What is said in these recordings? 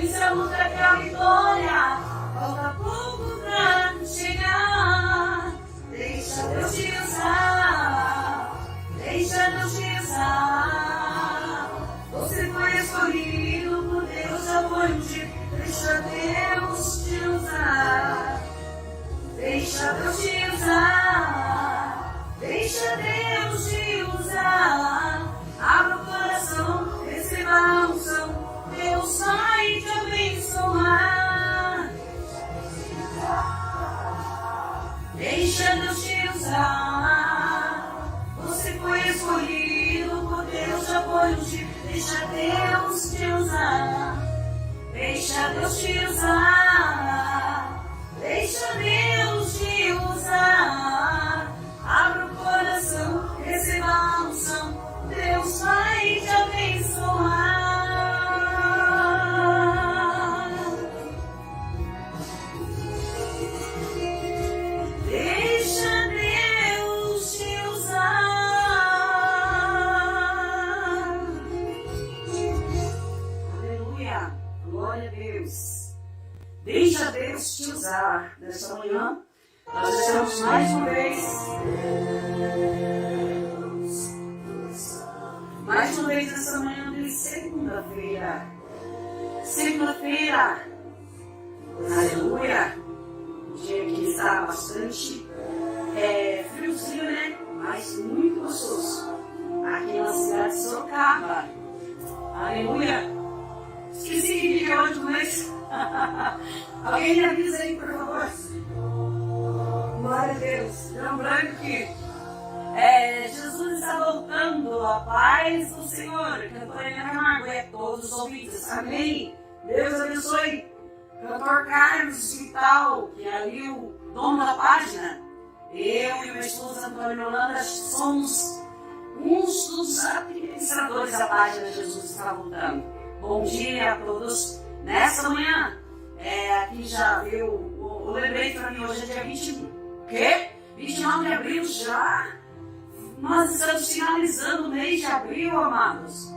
Vence a luta que a vitória falta pouco pra chegar. Deixa Deus te usar, deixa Deus te usar. Você foi escolhido por Deus, já foi ungido. Deixa Deus te usar, deixa Deus te usar, deixa Deus te usar. Abra o coração, receba a unção, Deus vai te abençoar. Deixa Deus te usar. Você foi escolhido por Deus, já foi ungido. Deixa Deus te usar. Deixa Deus te usar. Deixa Deus te usar. Abra o coração, receba a unção, Deus vai te abençoar. Deixa Deus te usar. Aleluia, glória a Deus. Deixa Deus te usar. Nesta manhã, nós estamos mais uma vez nessa manhã de segunda-feira. Segunda-feira, aleluia. O dia que está bastante friozinho, né? Mas muito gostoso. Aqui na cidade de Sorocaba. Aleluia. Esqueci que dia é hoje, mas alguém me avisa aí, por favor. Glória a Deus. Lembrando que Jesus está voltando, a paz do Senhor. Cantor Helena Camargo e a todos os ouvintes. Amém. Deus abençoe. Cantor Carlos Vital, que é ali o dono da página. Eu e meu esposo Antônio Holanda somos uns dos administradores da página Jesus está voltando. Bom dia a todos. Nessa manhã, aqui já veio o lembrete para mim, hoje é dia 29 de abril já. Nós estamos finalizando o mês de abril, amados.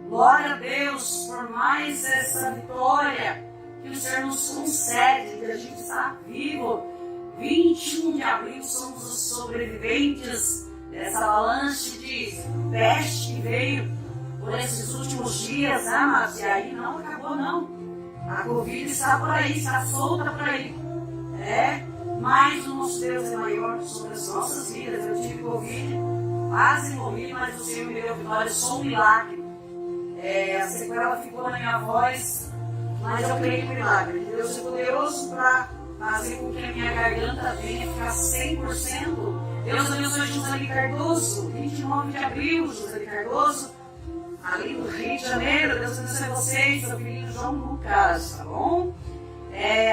Glória a Deus por mais essa vitória que o Senhor nos concede, que a gente está vivo. 21 de abril somos os sobreviventes dessa avalanche de peste que veio por esses últimos dias, amados. E aí não acabou não. A Covid está por aí, está solta por aí. Mas o nosso Deus é maior sobre as nossas vidas. Eu tive Covid, quase morri, mas o Senhor me deu vitória, sou um milagre. A sequela ficou na minha voz, mas eu creio no milagre. Deus é poderoso para fazer com que a minha garganta venha ficar 100%. Deus abençoe Joseli Cardoso, 29 de abril, Joseli Cardoso, ali do Rio de Janeiro. Deus abençoe vocês, seu filho João Lucas, tá bom?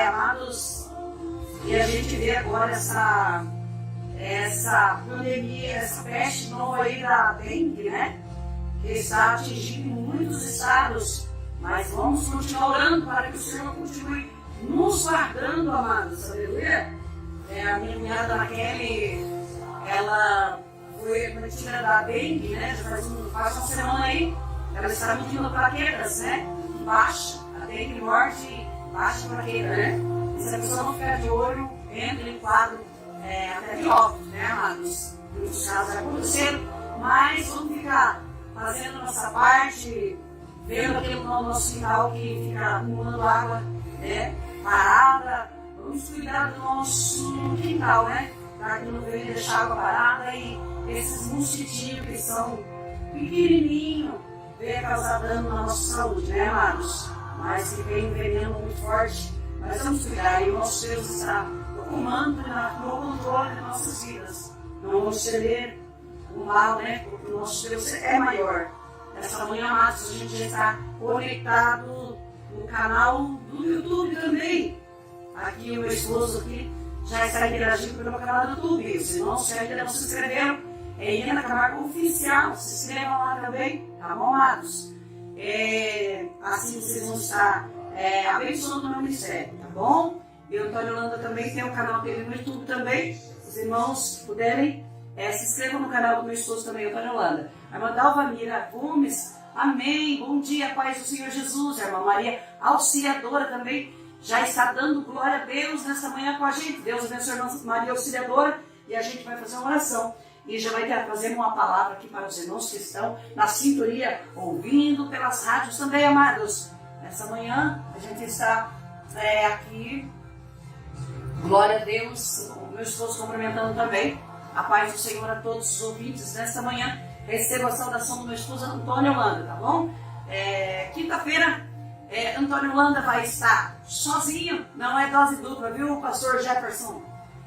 Amados, e a gente vê agora essa pandemia, essa peste nova aí da dengue, né? Que está atingindo muitos estados. Mas vamos continuar orando para que o Senhor continue nos guardando, amados. Aleluia. A minha cunhada Naquele, ela foi mantida da dengue, né? Já faz uma semana aí. Ela está medindo plaquetas, né? Baixa. A dengue morte, baixa plaqueta, né? E se a pessoa não ficar de olho, entra em quadro até de óbito, né, amados? Muitos casos aconteceram, mas vamos ficar fazendo a nossa parte, vendo aquele nosso quintal que fica acumulando água, né, parada. Vamos cuidar do nosso quintal, né? Para que não venha deixar água parada e esses mosquitinhos que são pequenininhos venham causar dano na nossa saúde, né, amados? Mas que vem um veneno muito forte. Mas vamos cuidar, e o nosso Deus está no comando, no controle de nossas vidas. Não vamos ceder o mal, né? Porque o nosso Deus é maior. Nessa manhã, amados, a gente já está conectado no canal do YouTube também. Aqui o meu esposo aqui já está interagindo pelo canal do YouTube. Os irmãos que ainda não se inscreveram, é Helena Camargo Oficial. Se inscrevam lá também, tá bom, amados? Assim vocês vão estar abençoando o meu ministério, tá bom? E o Antônio Holanda também tem um canal dele no YouTube também. Se os irmãos puderem, se inscrevam no canal do meu esposo também, Antônio Holanda. A irmã Dalvamira Gomes, Amém. Bom dia, paz do Senhor Jesus. A irmã Maria Auxiliadora também já está dando glória a Deus nessa manhã com a gente. Deus abençoe a irmã Maria Auxiliadora e a gente vai fazer uma oração. E já vai fazer uma palavra aqui para os irmãos que estão na sintonia, ouvindo pelas rádios também, amados. Nessa manhã a gente está aqui, glória a Deus, o meu esposo cumprimentando também. A paz do Senhor a todos os ouvintes nesta manhã. Receba a saudação do meu esposo Antônio Holanda, tá bom? Quinta-feira, Antônio Holanda vai estar sozinho, não é dose dupla, viu, pastor Jefferson?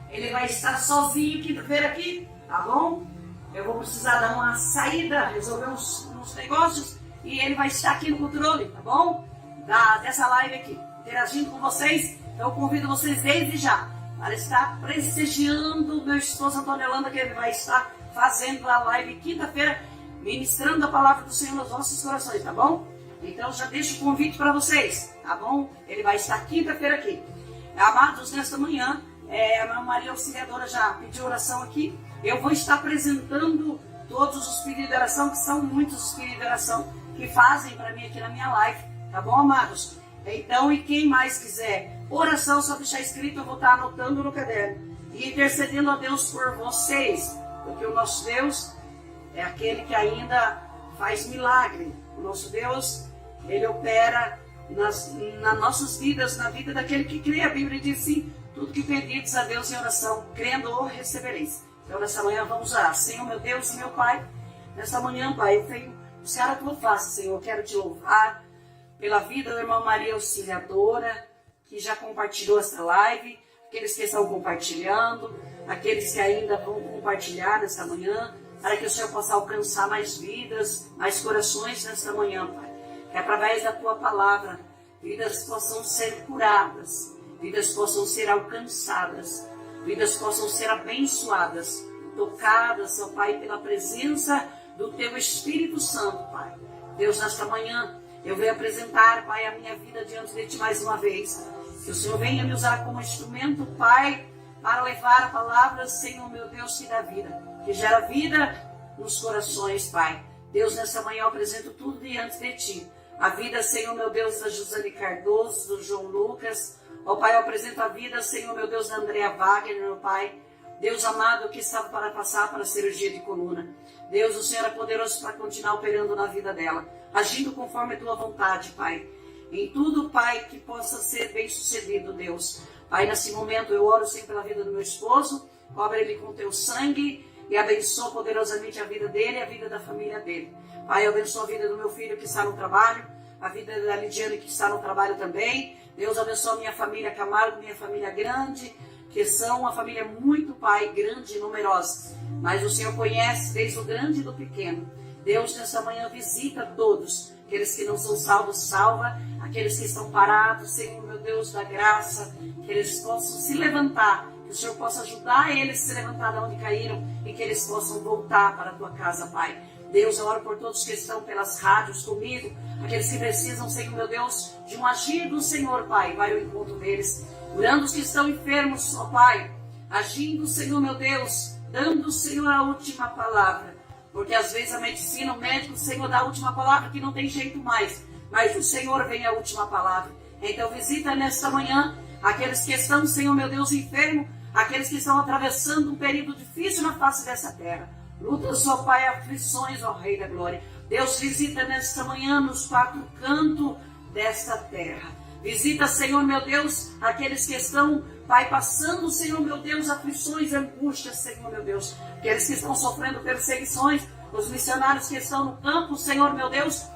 Ele vai estar sozinho quinta-feira aqui, tá bom? Eu vou precisar dar uma saída, resolver uns negócios e ele vai estar aqui no controle, tá bom? Dessa live aqui, interagindo com vocês. Então eu convido vocês desde já para estar prestigiando o meu esposo Antônio Holanda, que ele vai estar fazendo a live quinta-feira, ministrando a palavra do Senhor nos nossos corações, tá bom? Então já deixo o convite para vocês, tá bom? Ele vai estar quinta-feira aqui. Amados, nesta manhã, a irmã Maria Auxiliadora já pediu oração aqui. Eu vou estar apresentando todos os pedidos de oração, que são muitos os pedidos de oração que fazem para mim aqui na minha live, tá bom, amados? Então, e quem mais quiser oração, só deixar escrito, eu vou estar anotando no caderno e intercedendo a Deus por vocês, porque o nosso Deus é aquele que ainda faz milagre. O nosso Deus, ele opera nas nossas vidas, na vida daquele que crê. A Bíblia diz assim: tudo que pedides a Deus em oração, crendo ou recebereis. Então, nessa manhã vamos orar. Senhor, meu Deus, meu Pai, nessa manhã, Pai, eu venho buscar a tua face, Senhor. Eu quero te louvar pela vida da irmã Maria Auxiliadora, que já compartilhou essa live, aqueles que estão compartilhando, aqueles que ainda vão compartilhar nesta manhã, para que o Senhor possa alcançar mais vidas, mais corações nesta manhã, Pai. Que através da tua palavra, vidas possam ser curadas, vidas possam ser alcançadas, vidas possam ser abençoadas, tocadas, ó Pai, pela presença do teu Espírito Santo, Pai. Deus, nesta manhã, eu venho apresentar, Pai, a minha vida diante de Ti mais uma vez. Que o Senhor venha me usar como instrumento, Pai, para levar a palavra, Senhor, meu Deus, que dá vida, que gera vida nos corações, Pai. Deus, nessa manhã eu apresento tudo diante de Ti. A vida, Senhor, meu Deus, da Josane Cardoso, do João Lucas. Ó Pai, eu apresento a vida, Senhor, meu Deus, da Andrea Wagner, meu Pai. Deus amado, que estava para passar para a cirurgia de coluna. Deus, o Senhor é poderoso para continuar operando na vida dela, agindo conforme a Tua vontade, Pai. Em tudo, Pai, que possa ser bem sucedido, Deus. Pai, nesse momento eu oro sempre pela vida do meu esposo, cobre ele com Teu sangue e abençoa poderosamente a vida dele e a vida da família dele. Pai, eu abençoa a vida do meu filho que está no trabalho, a vida da Lidiane que está no trabalho também. Deus abençoa a minha família Camargo, minha família grande, que são uma família muito, Pai, grande e numerosa. Mas o Senhor conhece desde o grande e do pequeno. Deus, nessa manhã, visita todos. Aqueles que não são salvos, salva. Aqueles que estão parados, Senhor, meu Deus, da graça. Que eles possam se levantar. Que o Senhor possa ajudar eles a se levantar de onde caíram. E que eles possam voltar para a Tua casa, Pai. Deus, eu oro por todos que estão pelas rádios comigo. Aqueles que precisam, Senhor, meu Deus, de um agir do Senhor, Pai. Vai ao encontro deles. Curando os que estão enfermos, ó Pai. Agindo, Senhor, meu Deus. Dando, Senhor, a última palavra. Porque às vezes a medicina, o médico, o Senhor dá a última palavra que não tem jeito mais. Mas o Senhor vem a última palavra. Então visita nesta manhã aqueles que estão, Senhor, meu Deus, enfermos. Aqueles que estão atravessando um período difícil na face dessa terra. Lutas, ó Pai, aflições, ó Rei da Glória. Deus, visita nesta manhã nos quatro cantos desta terra. Visita, Senhor, meu Deus, aqueles que estão, Pai, passando, Senhor, meu Deus, aflições, angústias, Senhor, meu Deus. Aqueles que estão sofrendo perseguições, os missionários que estão no campo, Senhor, meu Deus,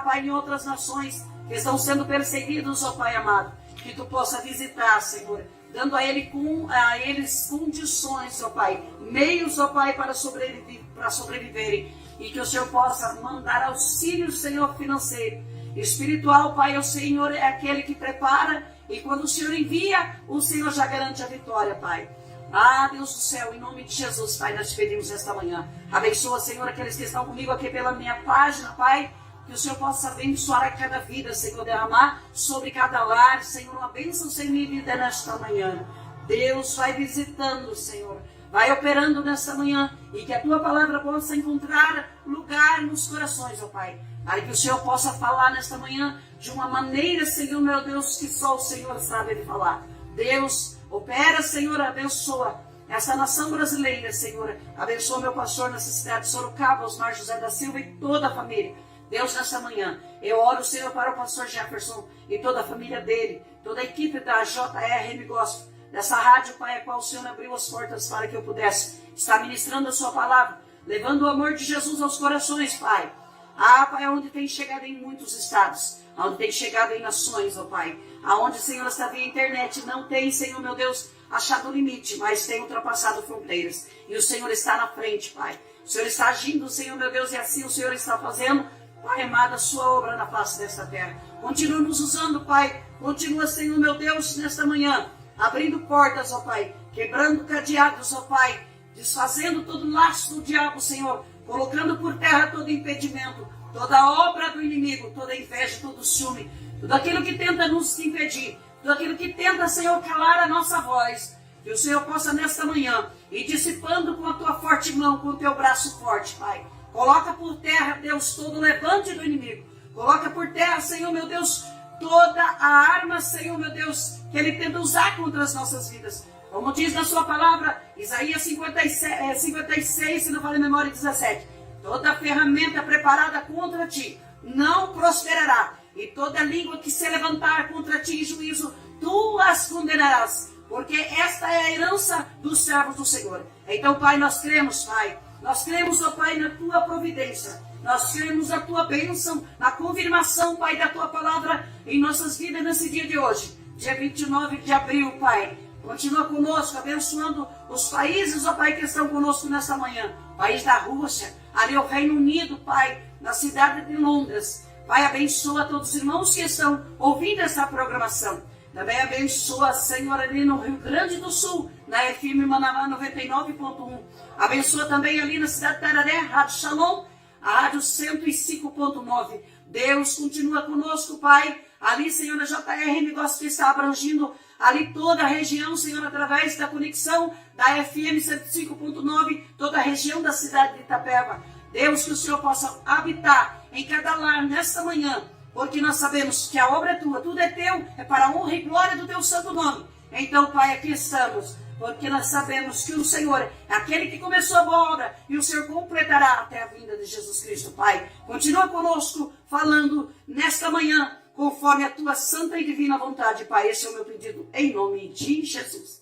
Pai, em outras nações que estão sendo perseguidos, ó Pai amado. Que Tu possa visitar, Senhor, dando a eles condições, ó Pai, meios, ó Pai, para sobreviverem. E que o Senhor possa mandar auxílio, Senhor, financeiro. Espiritual, Pai, o Senhor é aquele que prepara, e quando o Senhor envia, o Senhor já garante a vitória, Pai. Ah, Deus do céu, em nome de Jesus, Pai, nós te pedimos esta manhã. Abençoa, Senhor, aqueles que estão comigo aqui pela minha página, Pai. Que o Senhor possa abençoar a cada vida, Senhor, derramar sobre cada lar, Senhor, uma bênção sem medida nesta manhã. Deus, vai visitando, Senhor, vai operando nesta manhã, e que a Tua palavra possa encontrar lugar nos corações, ó Pai. para que o Senhor possa falar nesta manhã de uma maneira, Senhor, meu Deus, que só o Senhor sabe falar. Deus, opera, Senhor, abençoa essa nação brasileira, Senhor. Abençoa meu pastor nessa cidade de Sorocaba, Osmar José da Silva e toda a família. Deus, nessa manhã, eu oro, Senhor, para o pastor Jefferson e toda a família dele, toda a equipe da JRM Gospel, dessa rádio, Pai, a qual o Senhor abriu as portas para que eu pudesse estar ministrando a sua palavra, levando o amor de Jesus aos corações, Pai. Ah, Pai, onde tem chegado em muitos estados, onde tem chegado em nações, ó Pai, aonde, Senhor, está via internet, não tem, Senhor, meu Deus, achado o limite, mas tem ultrapassado fronteiras, e o Senhor está na frente, Pai. O Senhor está agindo, Senhor, meu Deus, e assim o Senhor está fazendo, Pai amado, a sua obra na face desta terra. Continua nos usando, Pai. Continua, Senhor, meu Deus, nesta manhã, abrindo portas, ó Pai, quebrando cadeados, ó Pai, desfazendo todo laço do diabo, Senhor, colocando por terra todo impedimento, toda obra do inimigo, toda inveja, todo ciúme, tudo aquilo que tenta nos impedir, tudo aquilo que tenta, Senhor, calar a nossa voz, que o Senhor possa nesta manhã ir dissipando com a tua forte mão, com o teu braço forte, Pai. Coloca por terra, Deus, todo o levante do inimigo. Coloca por terra, Senhor, meu Deus, toda a arma, Senhor, meu Deus, que ele tenta usar contra as nossas vidas. Como diz na sua palavra, Isaías 56, se não falha a memória, 17. Toda ferramenta preparada contra ti não prosperará. E toda língua que se levantar contra ti em juízo, tu as condenarás. Porque esta é a herança dos servos do Senhor. Então, Pai, nós cremos, Pai. Nós cremos, ó Pai, na tua providência. Nós cremos na tua bênção, na confirmação, Pai, da tua palavra em nossas vidas nesse dia de hoje. Dia 29 de abril, Pai. Continua conosco, abençoando os países, ó Pai, que estão conosco nesta manhã. País da Rússia, ali o Reino Unido, Pai, na cidade de Londres. Pai, abençoa todos os irmãos que estão ouvindo essa programação. Também abençoa, Senhor, ali no Rio Grande do Sul, na FM Manamá 99.1. Abençoa também ali na cidade de Tararé, Rádio Shalom, a Rádio 105.9. Deus continua conosco, Pai. Ali, Senhor, a JRM Gospel que está abrangindo ali toda a região, Senhor, através da conexão da FM 105.9, toda a região da cidade de Itapeva. Deus, que o Senhor possa habitar em cada lar nesta manhã, porque nós sabemos que a obra é tua, tudo é teu, é para a honra e glória do teu santo nome. Então, Pai, aqui estamos, porque nós sabemos que o Senhor é aquele que começou a boa obra e o Senhor completará até a vinda de Jesus Cristo, Pai. Continua conosco, falando nesta manhã, conforme a tua santa e divina vontade, Pai. Esse é o meu pedido, em nome de Jesus.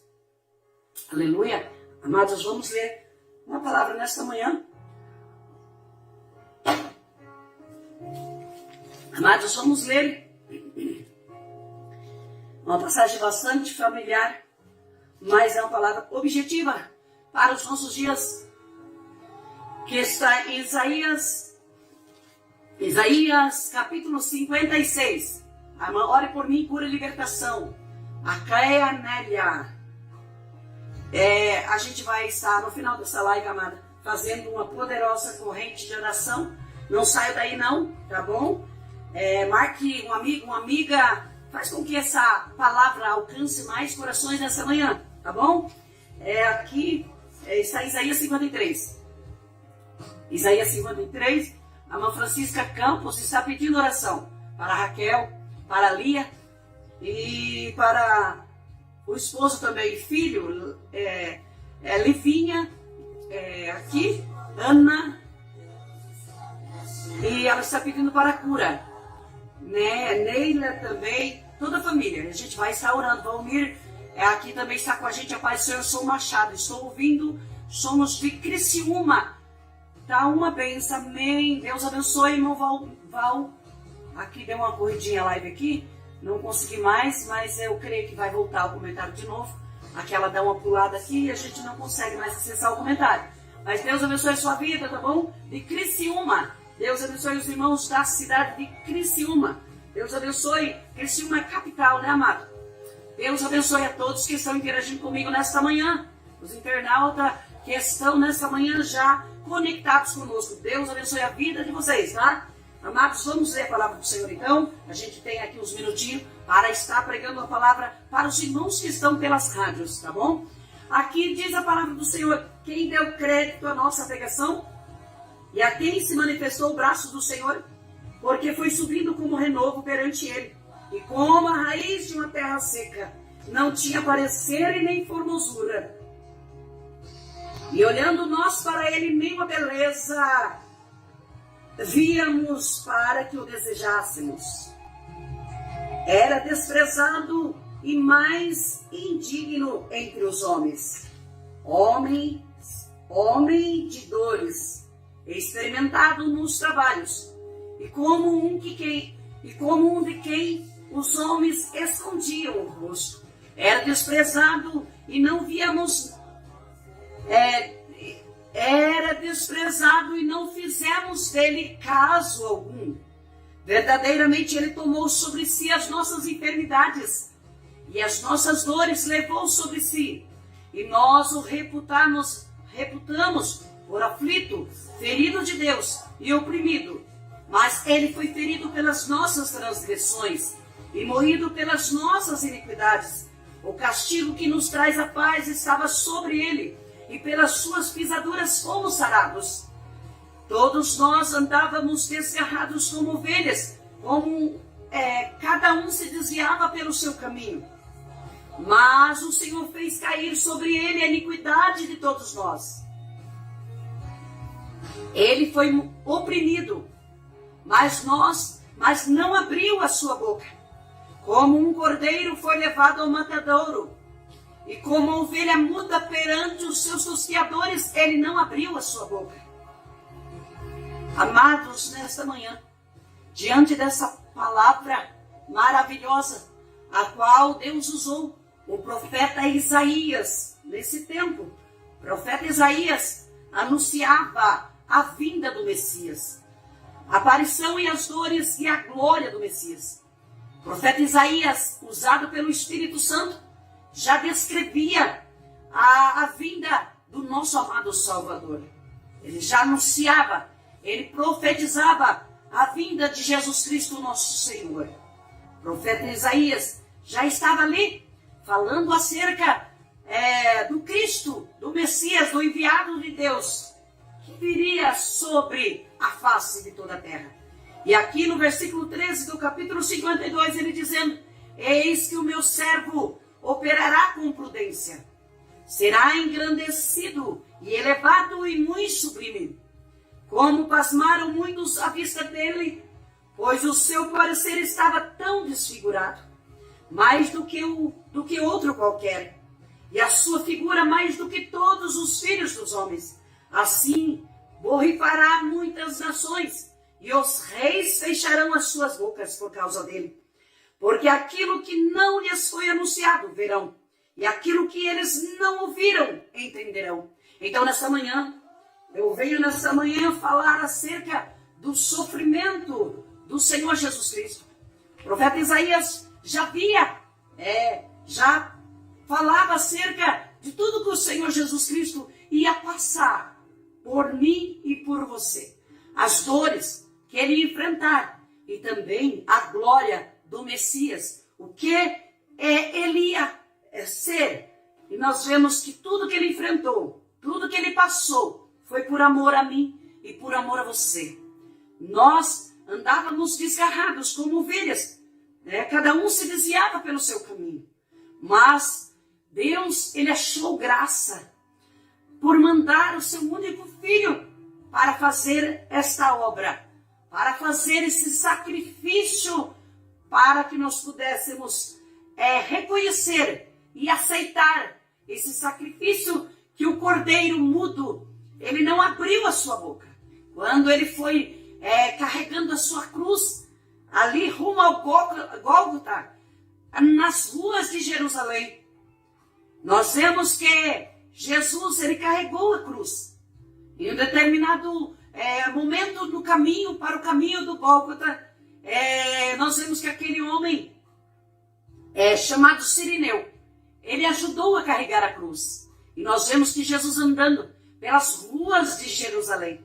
Aleluia. Amados, vamos ler uma palavra nesta manhã. Amados, vamos ler uma passagem bastante familiar, mas é uma palavra objetiva para os nossos dias, que está em Isaías capítulo 56. Ore por mim, cura e libertação. A Cleia Nélia. A gente vai estar no final dessa live, amada, fazendo uma poderosa corrente de oração. Não saia daí não, tá bom? Marque um amigo, uma amiga, faz com que essa palavra alcance mais corações nessa manhã, tá bom? Aqui está Isaías 53. Isaías 53, a irmã Francisca Campos está pedindo oração para Raquel, para Lia e para o esposo também, filho, Livinha, aqui, Ana, e ela está pedindo para a cura. Neila também, toda a família. A gente vai estar orando. Valmir aqui também está com a gente. A paz do Senhor, eu sou Machado. Estou ouvindo, somos de Criciúma. Tá uma benção, amém. Deus abençoe, irmão Val. Aqui deu uma corridinha a live aqui. Não consegui mais, mas eu creio que vai voltar o comentário de novo. Aqui ela dá uma pulada aqui e a gente não consegue mais acessar o comentário. Mas Deus abençoe a sua vida, tá bom? De Criciúma. Deus abençoe os irmãos da cidade de Criciúma. Deus abençoe. Criciúma é capital, né, amado? Deus abençoe a todos que estão interagindo comigo nesta manhã. Os internautas que estão nesta manhã já conectados conosco. Deus abençoe a vida de vocês, tá? Amados, vamos ler a palavra do Senhor então. A gente tem aqui uns minutinhos para estar pregando a palavra para os irmãos que estão pelas rádios, tá bom? Aqui diz a palavra do Senhor: quem deu crédito à nossa pregação? E a quem se manifestou o braço do Senhor? porque foi subindo como renovo perante ele. E como a raiz de uma terra seca, não tinha parecer e nem formosura. E olhando nós para ele, nenhuma beleza víamos para que o desejássemos. Era desprezado e mais indigno entre os homens. Homem de dores, experimentado nos trabalhos, e como um de quem os homens escondiam o rosto. Era desprezado e não víamos, era desprezado e não fizemos dele caso algum. Verdadeiramente ele tomou sobre si as nossas enfermidades e as nossas dores levou sobre si. E nós o reputamos por aflito, ferido de Deus e oprimido. Mas ele foi ferido pelas nossas transgressões e moído pelas nossas iniquidades. O castigo que nos traz a paz estava sobre ele, e pelas suas pisaduras fomos sarados. Todos nós andávamos desgarrados como ovelhas, cada um se desviava pelo seu caminho. Mas o Senhor fez cair sobre ele a iniquidade de todos nós. Ele foi oprimido, mas não abriu a sua boca. Como um cordeiro foi levado ao matadouro, e como a ovelha muda perante os seus tosquiadores, ele não abriu a sua boca. Amados, nesta manhã, diante dessa palavra maravilhosa, a qual Deus usou o profeta Isaías, nesse tempo, o profeta Isaías anunciava a vinda do Messias, a aparição e as dores e a glória do Messias. O profeta Isaías, usado pelo Espírito Santo, já descrevia a vinda do nosso amado Salvador. Ele já anunciava, ele profetizava a vinda de Jesus Cristo, nosso Senhor. O profeta Isaías já estava ali falando acerca do Cristo, do Messias, do enviado de Deus, que viria sobre a face de toda a terra. E aqui no versículo 13 do capítulo 52, ele dizendo: eis que o meu servo operará com prudência, será engrandecido e elevado e muito sublime. Como pasmaram muitos à vista dele, pois o seu parecer estava tão desfigurado, mais do que outro qualquer, e a sua figura mais do que todos os filhos dos homens. Assim borrifará muitas nações, e os reis fecharão as suas bocas por causa dele. Porque aquilo que não lhes foi anunciado verão, e aquilo que eles não ouviram entenderão. Então, nessa manhã, eu venho falar acerca do sofrimento do Senhor Jesus Cristo. O profeta Isaías já falava acerca de tudo que o Senhor Jesus Cristo ia passar por mim e por você. As dores que ele ia enfrentar e também a glória do Messias, o que ele ia ser. E nós vemos que tudo que ele enfrentou, tudo que ele passou, foi por amor a mim e por amor a você. Nós andávamos desgarrados como ovelhas, cada um se desviava pelo seu caminho. Mas Deus, ele achou graça por mandar o seu único filho para fazer esta obra, para fazer esse sacrifício, para que nós pudéssemos reconhecer e aceitar esse sacrifício que o cordeiro mudo, ele não abriu a sua boca. Quando ele foi carregando a sua cruz, ali rumo ao Gólgota, nas ruas de Jerusalém, nós vemos que Jesus, ele carregou a cruz. Em um determinado momento no caminho, para o caminho do Gólgota, nós vemos que aquele homem chamado Cirineu, ele ajudou a carregar a cruz. E nós vemos que Jesus andando pelas ruas de Jerusalém,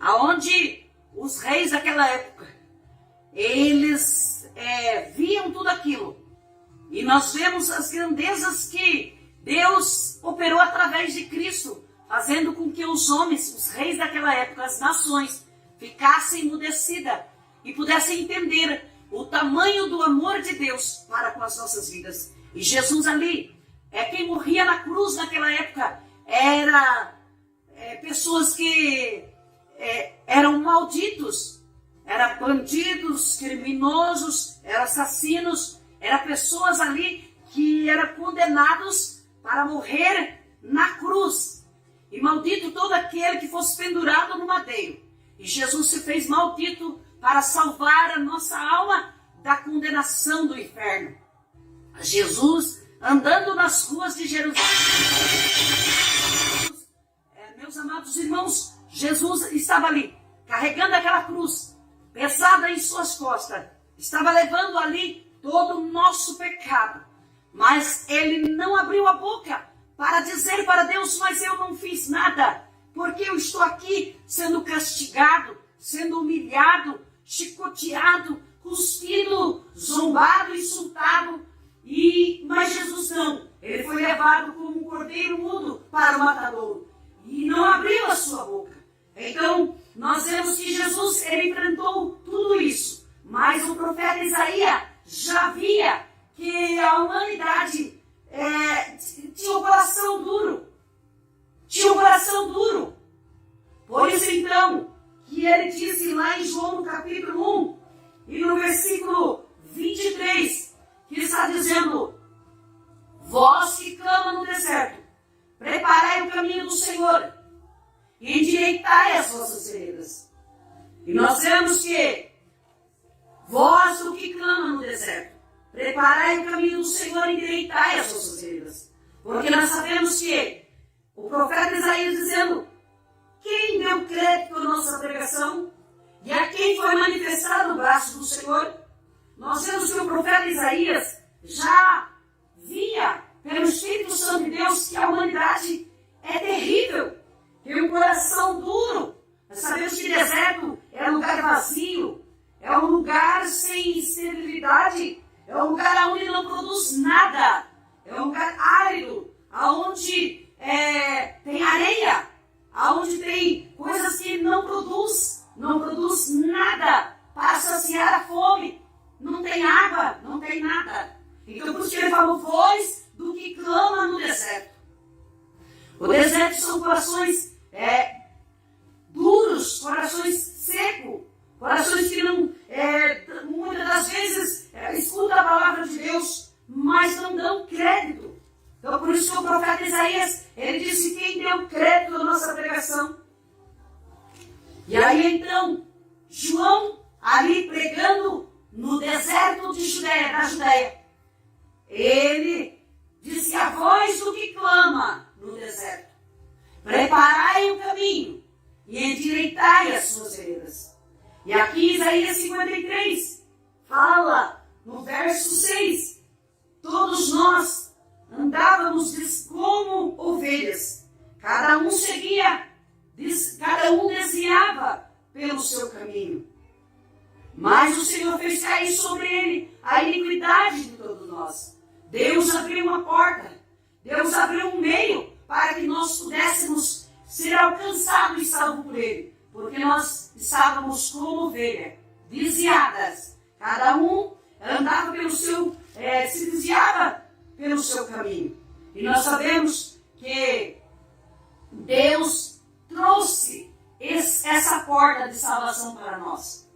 aonde os reis daquela época, eles viam tudo aquilo. E nós vemos as grandezas que Deus operou através de Cristo, fazendo com que os homens, os reis daquela época, as nações, ficassem emudecidas e pudessem entender o tamanho do amor de Deus para com as nossas vidas. E Jesus ali, quem morria na cruz naquela época, era pessoas que eram malditos, eram bandidos, criminosos, eram assassinos, eram pessoas ali que eram condenados para morrer na cruz. E maldito todo aquele que fosse pendurado no madeiro. E Jesus se fez maldito para salvar a nossa alma da condenação do inferno. Jesus andando nas ruas de Jerusalém. Meus amados irmãos, Jesus estava ali, carregando aquela cruz, pesada em suas costas. Estava levando ali todo o nosso pecado. Mas ele não abriu a boca para dizer para Deus, mas eu não fiz nada, porque eu estou aqui sendo castigado, sendo humilhado, chicoteado, cuspido, zombado, insultado. Mas Jesus não, ele foi levado como um cordeiro mudo para o matadouro e não abriu a sua boca. Então, nós vemos que Jesus, ele enfrentou tudo isso, mas o profeta Isaías já via que a humanidade tinha um coração duro. Tinha um coração duro. Por isso, então, que ele disse lá em João, no capítulo 1, e no versículo 23, que está dizendo: vós que clama no deserto, preparai o caminho do Senhor, e endireitai as vossas veredas. E nós vemos que vós o que clama no deserto, preparai o caminho do Senhor e endireitai as vossas veredas. Porque nós sabemos que o profeta Isaías dizendo: quem deu crédito à nossa pregação? E a quem foi manifestado o braço do Senhor? Nós vemos que o profeta Isaías já via, pelo Espírito Santo de Deus, que a humanidade é terrível, tem um coração duro. Nós sabemos que deserto é um lugar vazio, é um lugar sem esterilidade, é um lugar onde não produz nada, é um lugar árido, onde tem areia, onde tem coisas que não produz nada para saciar a fome. Não tem água, não tem nada. Então, por isso que ele falou, voz do que clama no deserto. O deserto são corações duros, corações secos, corações que não, muitas das vezes, escutam a palavra de Deus, mas não dão crédito. Então, por isso que o profeta Isaías, ele disse: quem deu crédito à nossa pregação? E aí, então, João, ali pregando no deserto da Judéia, ele disse: a voz do que clama no deserto, preparai o caminho e endireitai as suas veredas. E aqui Isaías 53 fala no verso 6: todos nós andávamos como ovelhas, cada um desviava pelo seu caminho. Mas o Senhor fez cair sobre ele a iniquidade de todos nós. Deus abriu uma porta, Deus abriu um meio para que nós pudéssemos ser alcançados e salvos por ele. Porque nós estávamos como ovelha, desviadas. Cada um andava pelo seu, se desviava pelo seu caminho. E nós sabemos que Deus trouxe essa porta de salvação para nós.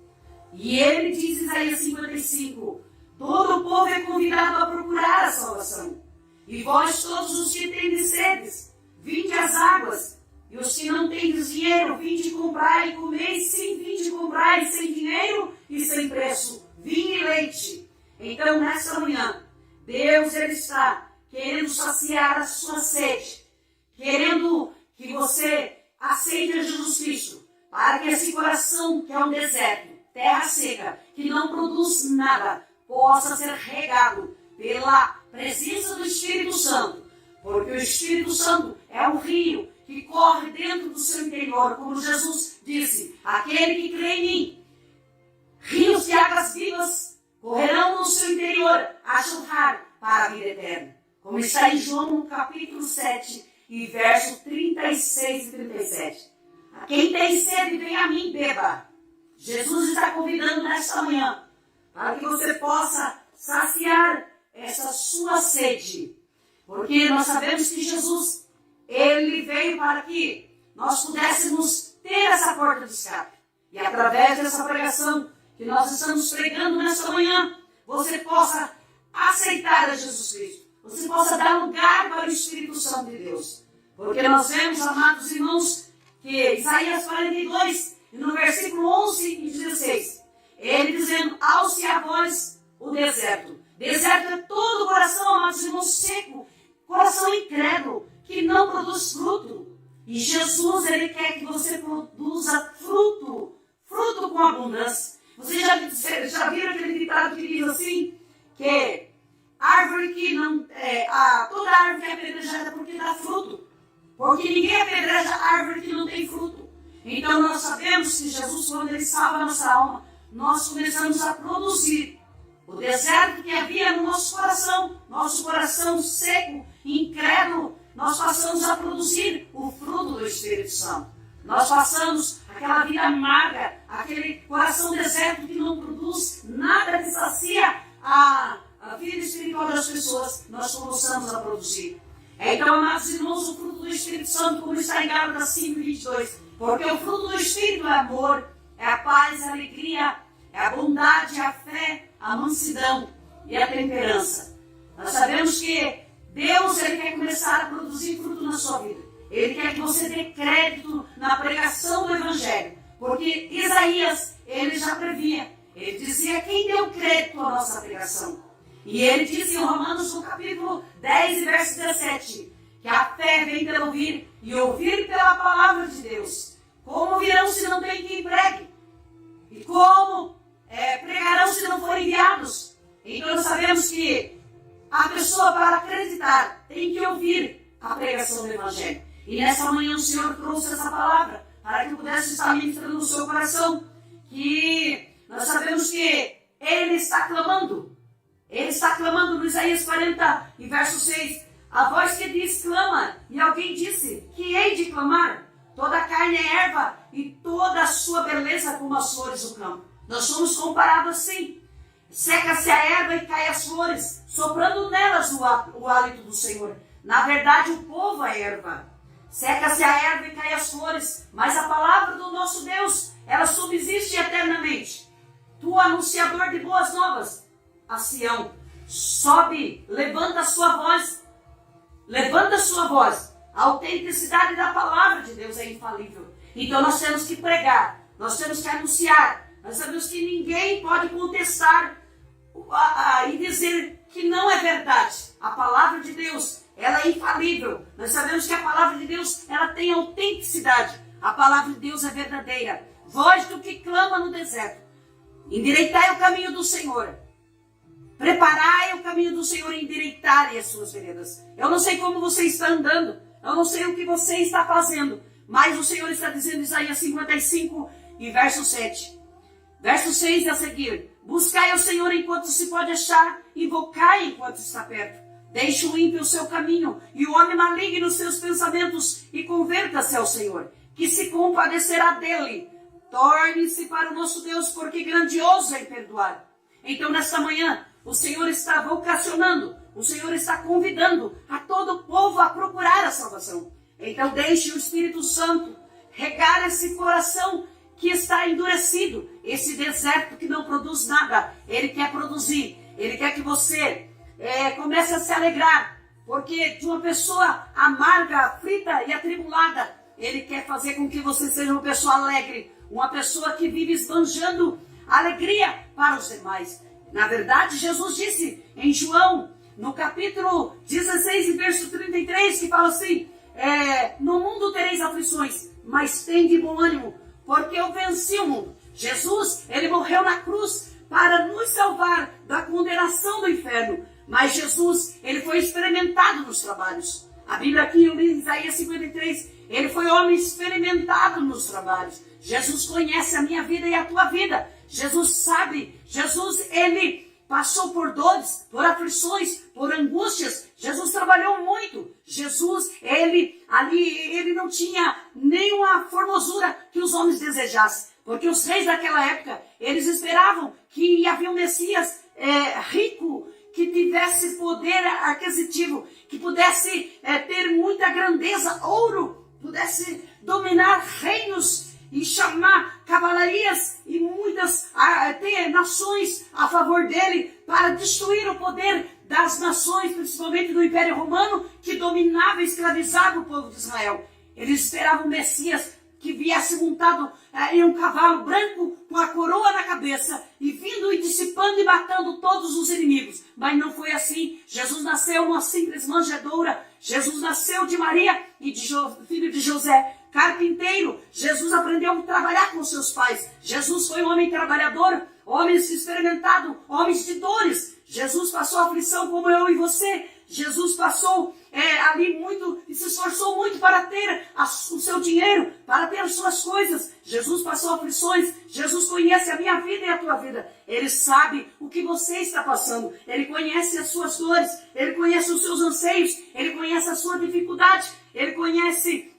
E ele diz em Isaías 55, todo o povo é convidado a procurar a salvação. E vós todos os que tendes sedes, vinde às águas. E os que não tendes dinheiro, vinde comprar e comer. Sim, vinde comprar sem dinheiro e sem preço, vinho e leite. Então, nesta manhã, Deus, ele está querendo saciar a sua sede, querendo que você aceite a Jesus Cristo, para que esse coração, que é um deserto, terra seca, que não produz nada, possa ser regado pela presença do Espírito Santo. Porque o Espírito Santo é um rio que corre dentro do seu interior, como Jesus disse: aquele que crê em mim, rios de águas vivas correrão no seu interior a jorrar para a vida eterna. Como está em João no capítulo 7 e verso 36 e 37. A quem tem sede, vem a mim, beba. Jesus está convidando nesta manhã para que você possa saciar essa sua sede. Porque nós sabemos que Jesus, ele veio para que nós pudéssemos ter essa porta de escape. E através dessa pregação que nós estamos pregando nesta manhã, você possa aceitar a Jesus Cristo. Você possa dar lugar para o Espírito Santo de Deus. Porque nós vemos, amados irmãos, que Isaías 42, no versículo 11 e 16, ele dizendo, alce a voz o deserto. Deserto é todo o coração, amados irmãos, seco, coração incrédulo, que não produz fruto. E Jesus, ele quer que você produza fruto com abundância. Vocês já viram aquele ditado que diz assim, que árvore que não, toda árvore que é apedrejada porque dá fruto. Porque ninguém apedreja árvore que não tem fruto. Então nós sabemos que Jesus, quando ele salva a nossa alma, nós começamos a produzir. O deserto que havia no nosso coração seco, incrédulo, nós passamos a produzir o fruto do Espírito Santo. Nós passamos aquela vida amarga, aquele coração deserto que não produz nada que sacia a vida espiritual das pessoas, nós começamos a produzir. Então, amados irmãos, o fruto do Espírito Santo, como está em Gálatas 5:22, porque o fruto do Espírito é amor, é a paz, a alegria, é a bondade, a fé, a mansidão e a temperança. Nós sabemos que Deus, ele quer começar a produzir fruto na sua vida. Ele quer que você dê crédito na pregação do Evangelho. Porque Isaías, ele já previa. Ele dizia, quem deu crédito à nossa pregação? E ele diz em Romanos, no capítulo 10 e verso 17, que a fé vem pelo ouvir, e ouvir pela palavra de Deus. Como virão se não tem quem pregue? E como pregarão se não forem enviados? Então nós sabemos que a pessoa, para acreditar, tem que ouvir a pregação do Evangelho. E nessa manhã o Senhor trouxe essa palavra para que pudesse estar ministrando no seu coração, que nós sabemos que Ele está clamando. Ele está clamando no Isaías 40 e verso 6. A voz que diz clama, e alguém disse, que hei de clamar? Toda a carne é erva, e toda a sua beleza como as flores do campo. Nós somos comparados assim. Seca-se a erva e cai as flores, soprando nelas o hálito do Senhor. Na verdade, o povo é erva. Seca-se a erva e cai as flores, mas a palavra do nosso Deus, ela subsiste eternamente. Tu, anunciador de boas novas, a Sião, sobe, levanta a sua voz. Levanta a sua voz. A autenticidade da palavra de Deus é infalível. Então nós temos que pregar, nós temos que anunciar. Nós sabemos que ninguém pode contestar e dizer que não é verdade. A palavra de Deus, ela é infalível. Nós sabemos que a palavra de Deus, ela tem autenticidade. A palavra de Deus é verdadeira. Voz do que clama no deserto. Endireitai o caminho do Senhor. Preparai o caminho do Senhor e endireitai as suas veredas. Eu não sei como você está andando. Eu não sei o que você está fazendo. Mas o Senhor está dizendo em Isaías 55 e verso 7. Verso 6 a seguir. Buscai ao Senhor enquanto se pode achar. Invocai enquanto está perto. Deixe o ímpio o seu caminho e o homem maligno os seus pensamentos e converta-se ao Senhor, que se compadecerá dele. Torne-se para o nosso Deus, porque grandioso é em perdoar. Então, nesta manhã, o Senhor está vocacionando, o Senhor está convidando a todo o povo a procurar a salvação. Então, deixe o Espírito Santo regar esse coração que está endurecido, esse deserto que não produz nada. Ele quer produzir, ele quer que você comece a se alegrar, porque de uma pessoa amarga, aflita e atribulada, ele quer fazer com que você seja uma pessoa alegre, uma pessoa que vive esbanjando alegria para os demais. Na verdade, Jesus disse em João, no capítulo 16, verso 33, que fala assim, no mundo tereis aflições, mas tende bom ânimo, porque eu venci o mundo. Jesus, ele morreu na cruz para nos salvar da condenação do inferno. Mas Jesus, ele foi experimentado nos trabalhos. A Bíblia aqui em Isaías 53, ele foi homem experimentado nos trabalhos. Jesus conhece a minha vida e a tua vida. Jesus sabe. Jesus, ele passou por dores, por aflições, por angústias. Jesus trabalhou muito. Jesus, ele não tinha nenhuma formosura que os homens desejassem. Porque os reis daquela época, eles esperavam que havia um Messias rico, que tivesse poder aquisitivo, que pudesse ter muita grandeza, ouro, pudesse dominar reinos e chamar cavalarias e muitas ter nações a favor dele para destruir o poder das nações, principalmente do Império Romano, que dominava e escravizava o povo de Israel. Eles esperavam o Messias que viesse montado em um cavalo branco, com a coroa na cabeça, e vindo e dissipando e matando todos os inimigos. Mas não foi assim. Jesus nasceu uma simples manjedoura. Jesus nasceu de Maria e de filho de José, carpinteiro. Jesus aprendeu a trabalhar com seus pais. Jesus foi um homem trabalhador, homem experimentado, homem de dores. Jesus passou aflição como eu e você. Jesus passou ali muito e se esforçou muito para ter o seu dinheiro, para ter as suas coisas. Jesus passou aflições. Jesus conhece a minha vida e a tua vida. Ele sabe o que você está passando. Ele conhece as suas dores. Ele conhece os seus anseios. Ele conhece a sua dificuldade. Ele conhece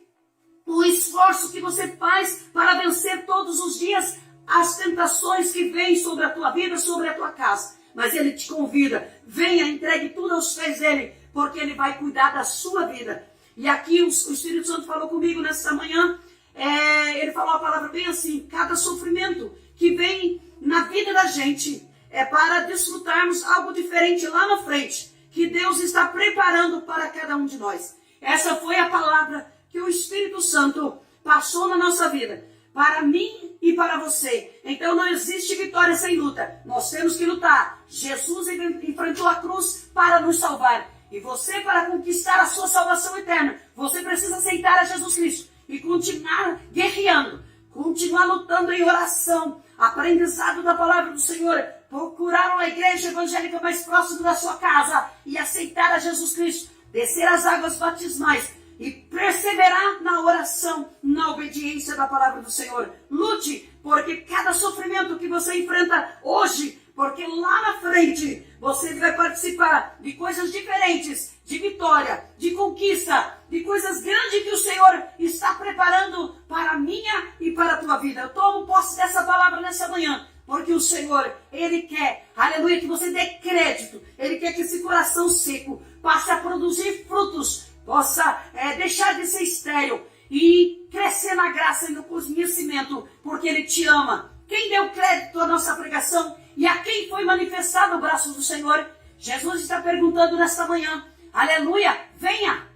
o esforço que você faz para vencer todos os dias as tentações que vêm sobre a tua vida, sobre a tua casa. Mas ele te convida, venha, entregue tudo aos pés dele, porque ele vai cuidar da sua vida. E aqui o Espírito Santo falou comigo nessa manhã, ele falou a palavra bem assim: cada sofrimento que vem na vida da gente é para desfrutarmos algo diferente lá na frente, que Deus está preparando para cada um de nós. Essa foi a palavra que o Espírito Santo passou na nossa vida, para mim e para você. Então não existe vitória sem luta. Nós temos que lutar. Jesus enfrentou a cruz para nos salvar. E você, para conquistar a sua salvação eterna, você precisa aceitar a Jesus Cristo e continuar guerreando, continuar lutando em oração, aprendizado da palavra do Senhor, procurar uma igreja evangélica mais próxima da sua casa e aceitar a Jesus Cristo, descer as águas batismais e perseverar na oração, na obediência da palavra do Senhor. Lute, porque cada sofrimento que você enfrenta hoje, porque lá na frente você vai participar de coisas diferentes, de vitória, de conquista, de coisas grandes que o Senhor está preparando para a minha e para a tua vida. Eu tomo posse dessa palavra nessa manhã, porque o Senhor, Ele quer, aleluia, que você dê crédito. Ele quer que esse coração seco passe a produzir frutos, possa deixar de ser estéril e crescer na graça e no conhecimento, porque Ele te ama. Quem deu crédito à nossa pregação e a quem foi manifestado o braço do Senhor? Jesus está perguntando nesta manhã, aleluia, venha,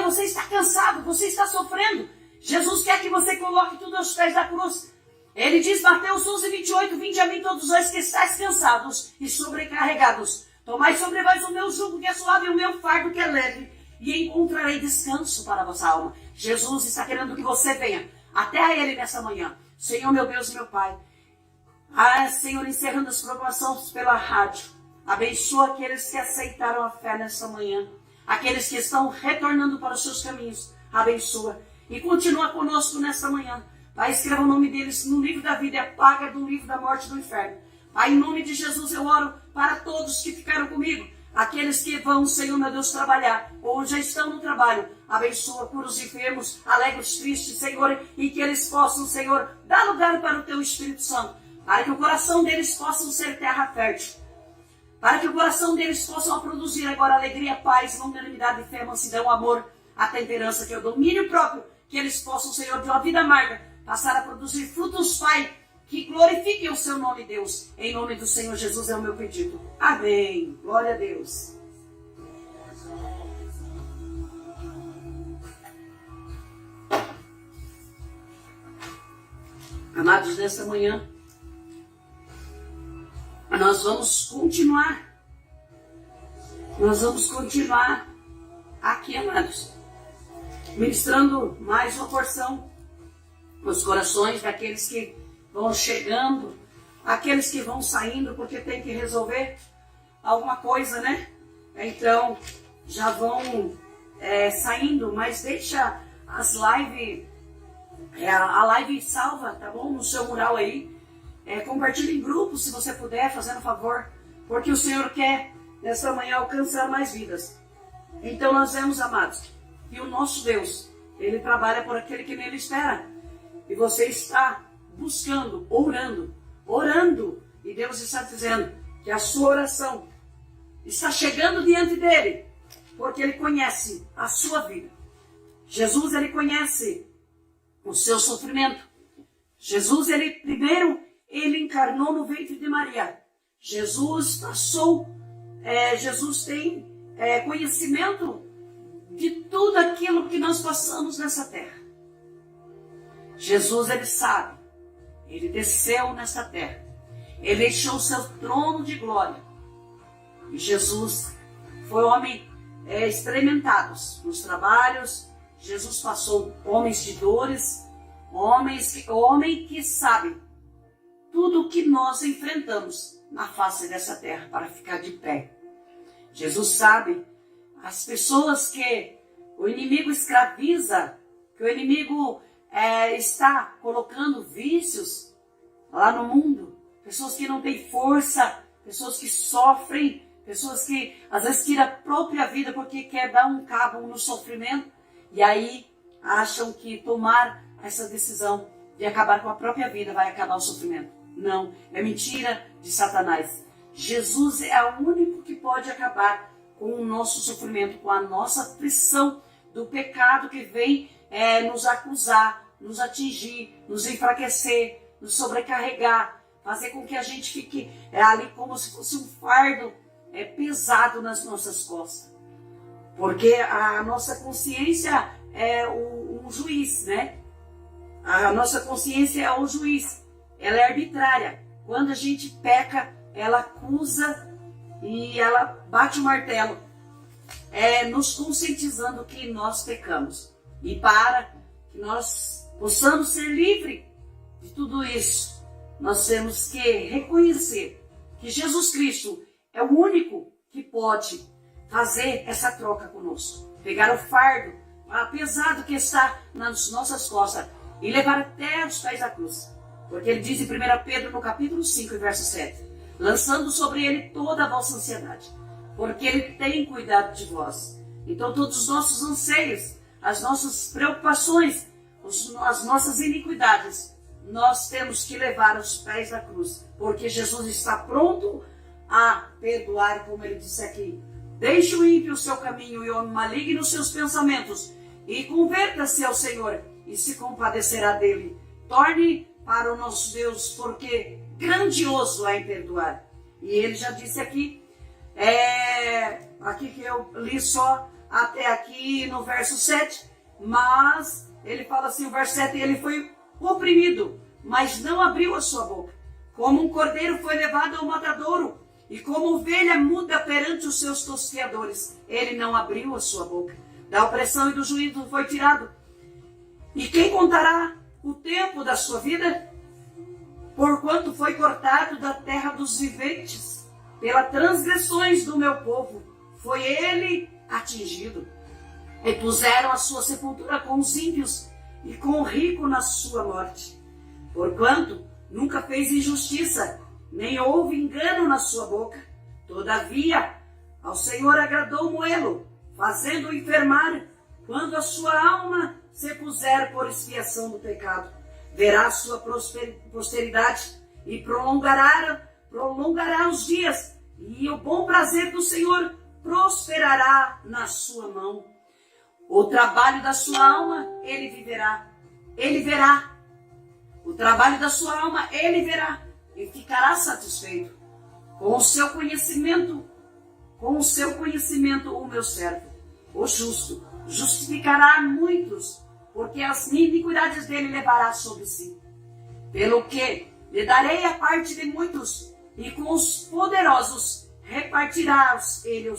você está cansado, você está sofrendo. Jesus quer que você coloque tudo aos pés da cruz. Ele diz, Mateus 11:28, vinde a mim todos os que estáis cansados e sobrecarregados. Tomai sobre vós o meu jugo que é suave e o meu fardo que é leve, e encontrarei descanso para a vossa alma. Jesus está querendo que você venha até a Ele nessa manhã. Senhor, meu Deus e meu Pai, Senhor, encerrando as programações pela rádio, abençoa aqueles que aceitaram a fé nessa manhã, aqueles que estão retornando para os seus caminhos, abençoa e continua conosco nessa manhã. Pai, escreva o nome deles no livro da vida e apaga do livro da morte e do inferno. Pai, em nome de Jesus eu oro para todos que ficaram comigo, aqueles que vão, Senhor, meu Deus, trabalhar, ou já estão no trabalho, abençoa, cura os enfermos, alegra os tristes, Senhor, e que eles possam, Senhor, dar lugar para o Teu Espírito Santo, para que o coração deles possa ser terra fértil, para que o coração deles possa produzir agora alegria, paz, longanimidade, fé, mansidão, amor, a temperança, que é o domínio próprio, que eles possam, Senhor, de uma vida amarga, passar a produzir frutos, Pai, que glorifiquem o Seu nome, Deus. Em nome do Senhor Jesus é o meu pedido. Amém. Glória a Deus. Amados, nesta manhã, nós vamos continuar. Nós vamos continuar aqui, amados, ministrando mais uma porção nos corações daqueles que vão chegando, aqueles que vão saindo porque tem que resolver alguma coisa, né? Então, já vão saindo, mas deixa as lives, a live salva, tá bom? No seu mural aí. Compartilhe em grupos, se você puder, fazendo favor, porque o Senhor quer, nesta manhã, alcançar mais vidas. Então, nós vemos, amados, que o nosso Deus, Ele trabalha por aquele que nele espera. E você está buscando, orando. E Deus está dizendo que a sua oração está chegando diante dele, porque ele conhece a sua vida. Jesus, ele conhece o seu sofrimento. Jesus, primeiro encarnou no ventre de Maria. Jesus tem conhecimento de tudo aquilo que nós passamos nessa terra. Jesus, ele sabe. Ele desceu nessa terra. Ele deixou o seu trono de glória. E Jesus foi homem experimentado nos trabalhos. Jesus passou homens de dores, homem que sabe tudo o que nós enfrentamos na face dessa terra para ficar de pé. Jesus sabe as pessoas que o inimigo escraviza, que o inimigo está colocando vícios lá no mundo, pessoas que não têm força, pessoas que sofrem, pessoas que às vezes tiram a própria vida porque quer dar um cabo no sofrimento e aí acham que tomar essa decisão de acabar com a própria vida vai acabar o sofrimento. Não, é mentira de Satanás. Jesus é o único que pode acabar com o nosso sofrimento, com a nossa aflição do pecado que vem nos acusar, nos atingir, nos enfraquecer, nos sobrecarregar, fazer com que a gente fique ali como se fosse um fardo pesado nas nossas costas. Porque a nossa consciência é um juiz, né? A nossa consciência é o juiz. Ela é arbitrária. Quando a gente peca, ela acusa e ela bate o martelo, nos conscientizando que nós pecamos. E para que nós possamos ser livres de tudo isso, nós temos que reconhecer que Jesus Cristo é o único que pode fazer essa troca conosco. Pegar o fardo pesado que está nas nossas costas e levar até os pés da cruz. Porque ele diz em 1 Pedro, no capítulo 5, verso 7, lançando sobre ele toda a vossa ansiedade, porque ele tem cuidado de vós. Então todos os nossos anseios, as nossas preocupações, as nossas iniquidades, nós temos que levar aos pés da cruz, porque Jesus está pronto a perdoar, como ele disse aqui. Deixe o ímpio o seu caminho e o homem maligno os seus pensamentos, e converta-se ao Senhor, e se compadecerá dele. Torne para o nosso Deus, porque grandioso é em perdoar. E ele já disse aqui, aqui que eu li só até aqui no verso 7, mas ele fala assim, o verso 7, ele foi oprimido, mas não abriu a sua boca. Como um cordeiro foi levado ao matadouro, e como ovelha muda perante os seus tosqueadores, ele não abriu a sua boca. Da opressão e do juízo foi tirado. E quem contará o tempo da sua vida? Porquanto foi cortado da terra dos viventes, pelas transgressões do meu povo, foi ele atingido. E puseram a sua sepultura com os ímpios, e com o rico na sua morte. Porquanto nunca fez injustiça, nem houve engano na sua boca. Todavia, ao Senhor agradou moê-lo, fazendo-o enfermar, quando a sua alma se puser por expiação do pecado. Verá a sua posteridade e prolongará os dias, e o bom prazer do Senhor prosperará na sua mão. O trabalho da sua alma ele viverá, ele verá. O trabalho da sua alma ele verá e ficará satisfeito. Com o seu conhecimento o meu servo, o justo, justificará muitos, porque as iniquidades dele levará sobre si. Pelo que lhe darei a parte de muitos, e com os poderosos repartirá ele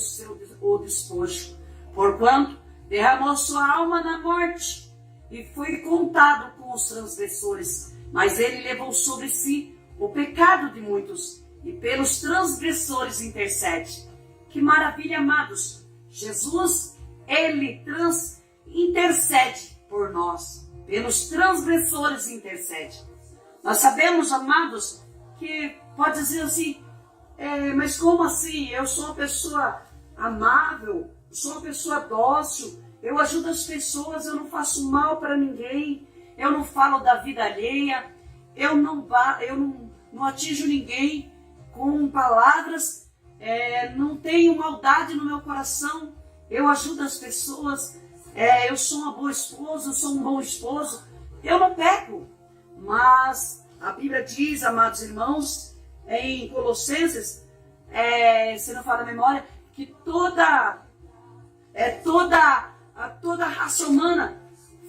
o despojo. Porquanto derramou sua alma na morte, e foi contado com os transgressores. Mas ele levou sobre si o pecado de muitos, e pelos transgressores intercede. Que maravilha, amados! Jesus, ele intercede por nós. Pelos transgressores intercede. Nós sabemos, amados, que pode dizer assim, mas como assim? Eu sou uma pessoa amável, eu sou uma pessoa dócil, eu ajudo as pessoas, eu não faço mal para ninguém, eu não falo da vida alheia. eu não atinjo ninguém com palavras, não tenho maldade no meu coração, eu ajudo as pessoas, eu sou uma boa esposa, eu sou um bom esposo, eu não peco. Mas a Bíblia diz, amados irmãos, em Colossenses, se não fala a memória, que toda a raça humana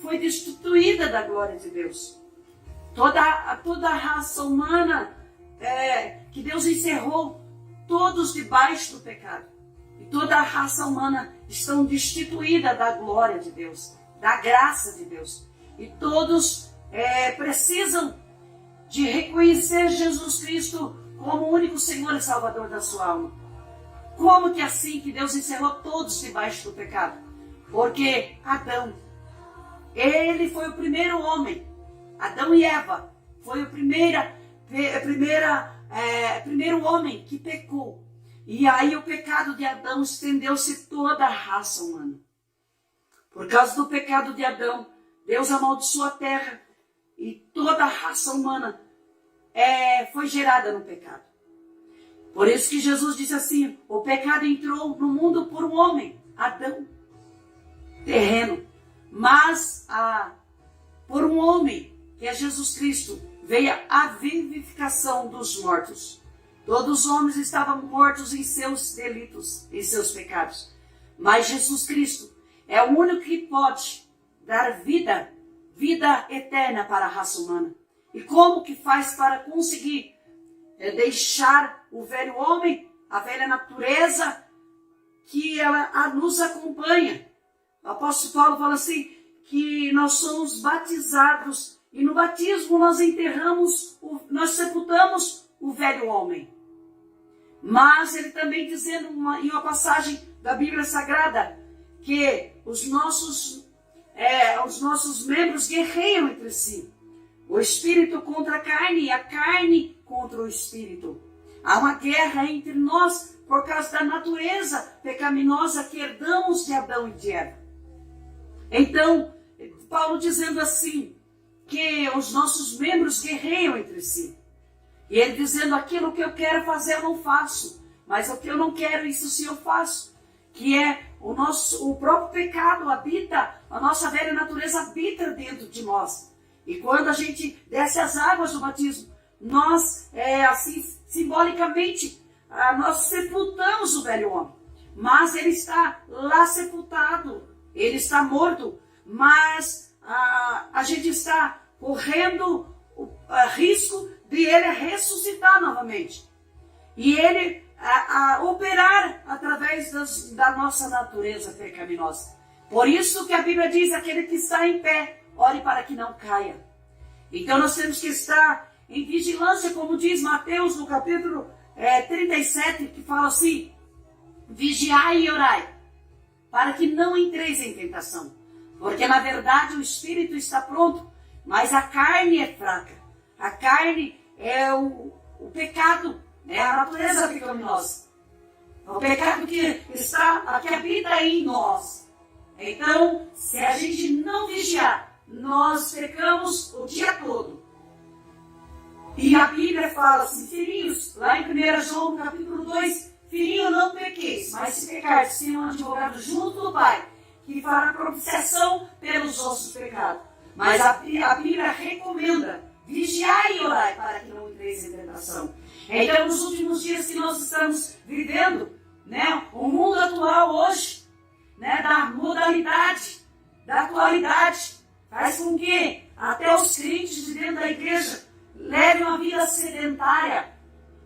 foi destituída da glória de Deus. Toda a raça humana que Deus encerrou, todos debaixo do pecado. E toda a raça humana estão destituída da glória de Deus, da graça de Deus. E todos precisam de reconhecer Jesus Cristo como o único Senhor e Salvador da sua alma. Como que assim que Deus encerrou todos debaixo do pecado? Porque Adão, ele foi o primeiro homem. Adão e Eva foi o primeiro homem que pecou. E aí o pecado de Adão estendeu-se toda a raça humana. Por causa do pecado de Adão, Deus amaldiçoou a terra e toda a raça humana foi gerada no pecado. Por isso que Jesus disse assim, o pecado entrou no mundo por um homem, Adão, terreno. Mas por um homem, que é Jesus Cristo, veio a vivificação dos mortos. Todos os homens estavam mortos em seus delitos, em seus pecados. Mas Jesus Cristo é o único que pode dar vida eterna para a raça humana. E como que faz para conseguir deixar o velho homem, a velha natureza, que ela nos acompanha? O apóstolo Paulo fala assim, que nós somos batizados e no batismo nós sepultamos o velho homem. Mas ele também dizendo em uma passagem da Bíblia Sagrada que os nossos membros guerreiam entre si. O espírito contra a carne e a carne contra o espírito. Há uma guerra entre nós por causa da natureza pecaminosa que herdamos de Adão e de Eva. Então, Paulo dizendo assim, que os nossos membros guerreiam entre si. E ele dizendo, aquilo que eu quero fazer eu não faço, mas o que eu não quero, isso sim eu faço. Que é o próprio pecado habita, a nossa velha natureza habita dentro de nós. E quando a gente desce as águas do batismo, nós, assim, simbolicamente, nós sepultamos o velho homem. Mas ele está lá sepultado, ele está morto, mas a gente está correndo o risco de ele ressuscitar novamente. E ele operar através da nossa natureza pecaminosa. Por isso que a Bíblia diz, aquele que está em pé, ore para que não caia. Então nós temos que estar em vigilância, como diz Mateus no capítulo 37, que fala assim, vigiai e orai, para que não entreis em tentação. Porque na verdade o espírito está pronto, mas a carne é fraca. A carne é o pecado, é a natureza pecaminosa. É o pecado que habita em nós. Então, se a gente não vigiar, nós pecamos o dia todo. E a Bíblia fala assim, filhinhos, lá em 1 João capítulo 2, filhinho, não pequeis, mas se pecar, se um advogado junto do Pai, que fará propiciação pelos vossos pecados. Mas a Bíblia recomenda, vigiai e orai para que não entreis em tentação. Então, nos últimos dias que nós estamos vivendo, o mundo atual hoje, da modalidade, da atualidade, faz com que até os crentes de dentro da igreja levem uma vida sedentária,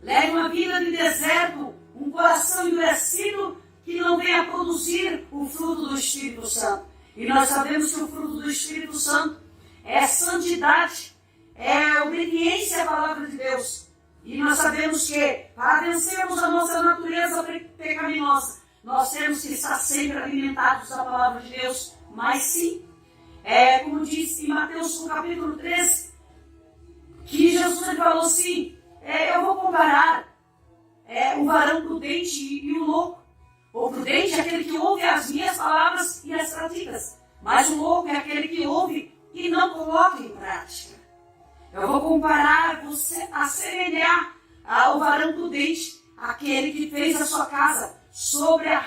levem uma vida de deserto, um coração endurecido que não venha produzir o fruto do Espírito Santo. E nós sabemos que o fruto do Espírito Santo é santidade, é obediência à palavra de Deus. E nós sabemos que para vencermos a nossa natureza pecaminosa, nós temos que estar sempre alimentados da palavra de Deus. Mas sim, como diz em Mateus no capítulo 13, que Jesus falou assim, eu vou comparar o varão prudente e o louco. O prudente é aquele que ouve as minhas palavras e as pratica. Mas o louco é aquele que ouve e não coloca em prática. Eu vou comparar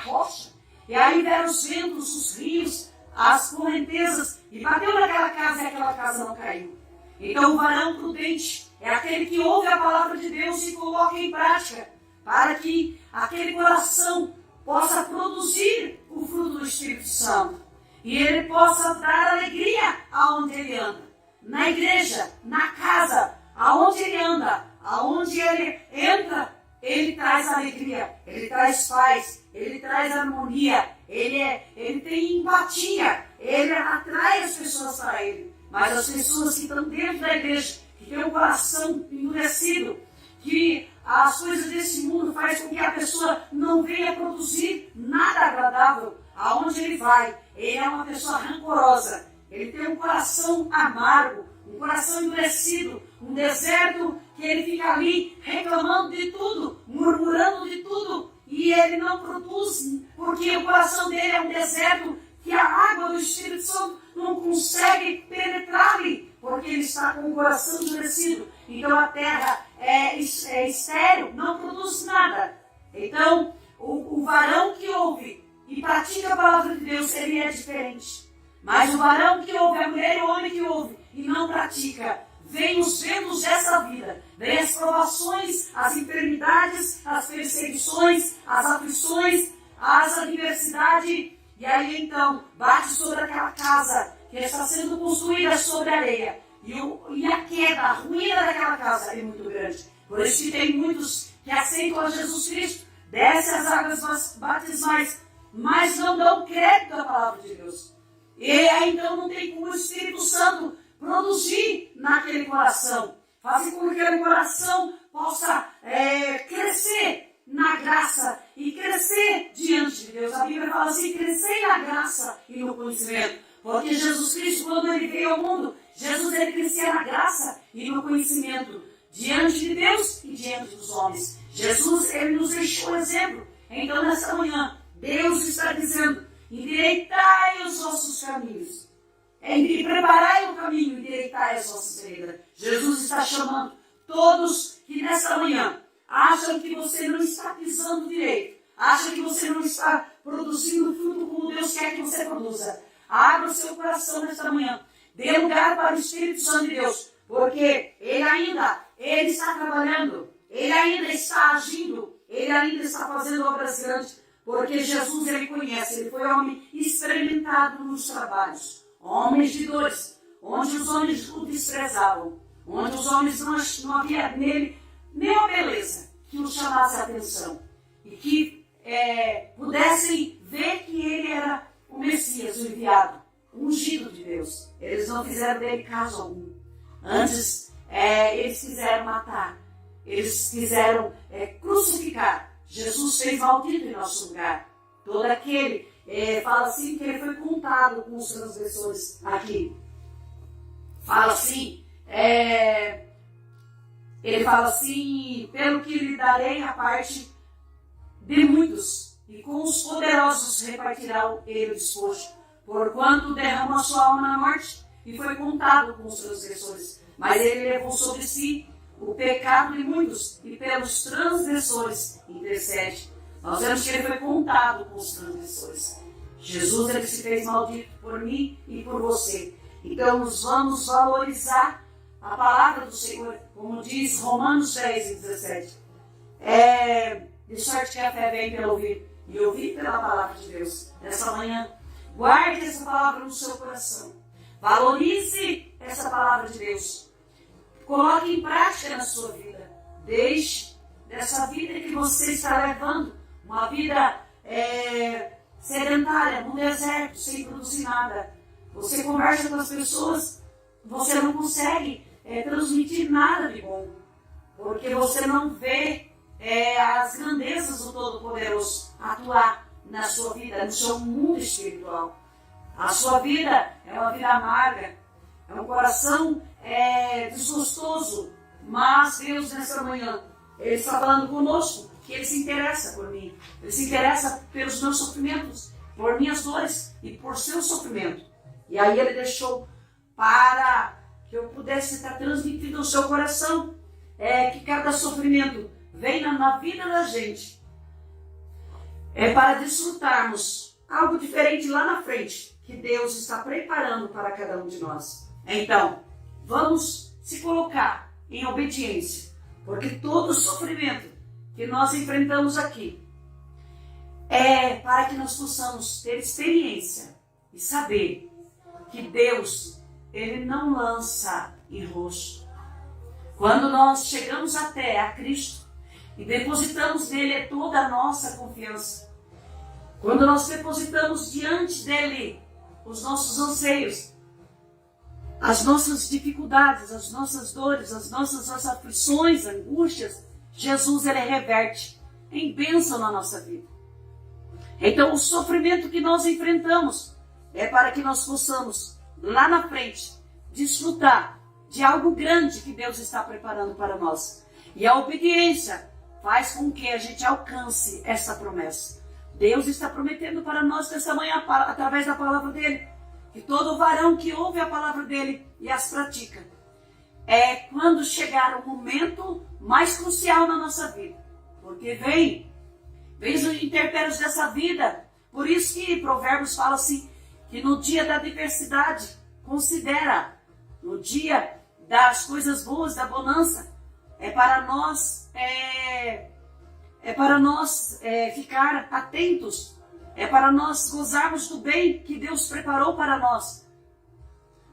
rocha. E aí vieram os ventos, os rios, as correntezas, e bateu naquela casa e aquela casa não caiu. Então o varão prudente é aquele que ouve a palavra de Deus e coloca em prática, para que aquele coração possa produzir o fruto do Espírito Santo. E ele possa dar alegria aonde ele anda. Na igreja, na casa, aonde ele anda, aonde ele entra, ele traz alegria, ele traz paz, ele traz harmonia, ele tem empatia, ele atrai as pessoas para ele. Mas as pessoas que estão dentro da igreja, que têm o coração endurecido, que as coisas desse mundo fazem com que a pessoa não venha produzir nada agradável aonde ele vai. Ele é uma pessoa rancorosa, ele tem um coração amargo, um coração endurecido, um deserto que ele fica ali reclamando de tudo, murmurando de tudo, e ele não produz, porque o coração dele é um deserto que a água do Espírito Santo não consegue penetrar-lhe, porque ele está com o coração endurecido. Então a terra é estéril, não produz nada. Então o varão que ouve e pratica a palavra de Deus, ele é diferente. Mas o varão que ouve, a mulher e o homem que ouve e não pratica, vem os ventos dessa vida, vem as provações, as enfermidades, as perseguições, as aflições, as adversidades, e aí então bate sobre aquela casa que está sendo construída sobre a areia, e a queda, a ruína daquela casa é muito grande. Por isso que tem muitos que aceitam a Jesus Cristo, descem as águas batismais, mas não dão crédito à palavra de Deus. E aí então não tem como o Espírito Santo produzir naquele coração, fazer com que aquele coração possa crescer na graça e crescer diante de Deus. A Bíblia fala assim, crescer na graça e no conhecimento. Porque Jesus Cristo, quando ele veio ao mundo, Jesus ele crescia na graça e no conhecimento diante de Deus e diante dos homens. Jesus ele nos deixou exemplo. Então nessa manhã, Deus está dizendo, endireitai os vossos caminhos. Preparai o caminho, endireitai as vossas veredas. Jesus está chamando todos que nesta manhã acham que você não está pisando direito, acham que você não está produzindo fruto como Deus quer que você produza. Abra o seu coração nesta manhã. Dê lugar para o Espírito Santo de Deus, porque Ele está trabalhando, Ele ainda está agindo, Ele ainda está fazendo obras grandes, porque Jesus ele conhece, ele foi homem experimentado nos trabalhos, homens de dores, onde os homens o desprezavam, onde os homens não havia nele nenhuma beleza que o chamasse a atenção e que pudessem ver que ele era o Messias, o enviado, o ungido de Deus. Eles não fizeram dele caso algum. Antes, eles quiseram matar, eles quiseram crucificar. Jesus fez maldito em nosso lugar. Todo aquele, fala assim, que ele foi contado com os transgressores aqui. Fala assim, ele fala assim, pelo que lhe darei a parte de muitos, e com os poderosos repartirá ele o despojo, porquanto derramou a sua alma na morte, e foi contado com os transgressores. Mas ele levou sobre si o pecado de muitos, e pelos transgressores intercede. Nós vemos que ele foi contado com os transgressores. Jesus ele se fez maldito por mim e por você. Então nós vamos valorizar a palavra do Senhor, como diz Romanos 10 e 17. De sorte que a fé vem pelo ouvir, e ouvir pela palavra de Deus. Nessa manhã, guarde essa palavra no seu coração. Valorize essa palavra de Deus. Coloque em prática na sua vida. Deixe dessa vida que você está levando, uma vida sedentária, no deserto, sem produzir nada. Você conversa com as pessoas, você não consegue transmitir nada de bom, porque você não vê as grandezas do Todo-Poderoso atuar na sua vida, no seu mundo espiritual. A sua vida é uma vida amarga, é um coração desgostoso, mas Deus nessa manhã, Ele está falando conosco, que Ele se interessa por mim, Ele se interessa pelos meus sofrimentos, por minhas dores e por seu sofrimento. E aí Ele deixou para que eu pudesse estar transmitindo ao seu coração que cada sofrimento venha na vida da gente É para desfrutarmos algo diferente lá na frente, que Deus está preparando para cada um de nós. Então, vamos se colocar em obediência, porque todo sofrimento que nós enfrentamos aqui é para que nós possamos ter experiência e saber que Deus, Ele não lança enrosco. Quando nós chegamos até a Cristo e depositamos nele toda a nossa confiança, quando nós depositamos diante dele os nossos anseios, as nossas dificuldades, as nossas dores, as nossas aflições, angústias, Jesus, ele reverte em bênção na nossa vida. Então, o sofrimento que nós enfrentamos é para que nós possamos, lá na frente, desfrutar de algo grande que Deus está preparando para nós. E a obediência faz com que a gente alcance essa promessa. Deus está prometendo para nós nesta manhã, através da palavra dele, que todo varão que ouve a palavra dele e as pratica, é quando chegar o momento mais crucial na nossa vida. Porque vem os intempéries dessa vida. Por isso que Provérbios fala assim, que no dia da adversidade, considera, no dia das coisas boas, da bonança, é para nós ficar atentos, é para nós gozarmos do bem que Deus preparou para nós.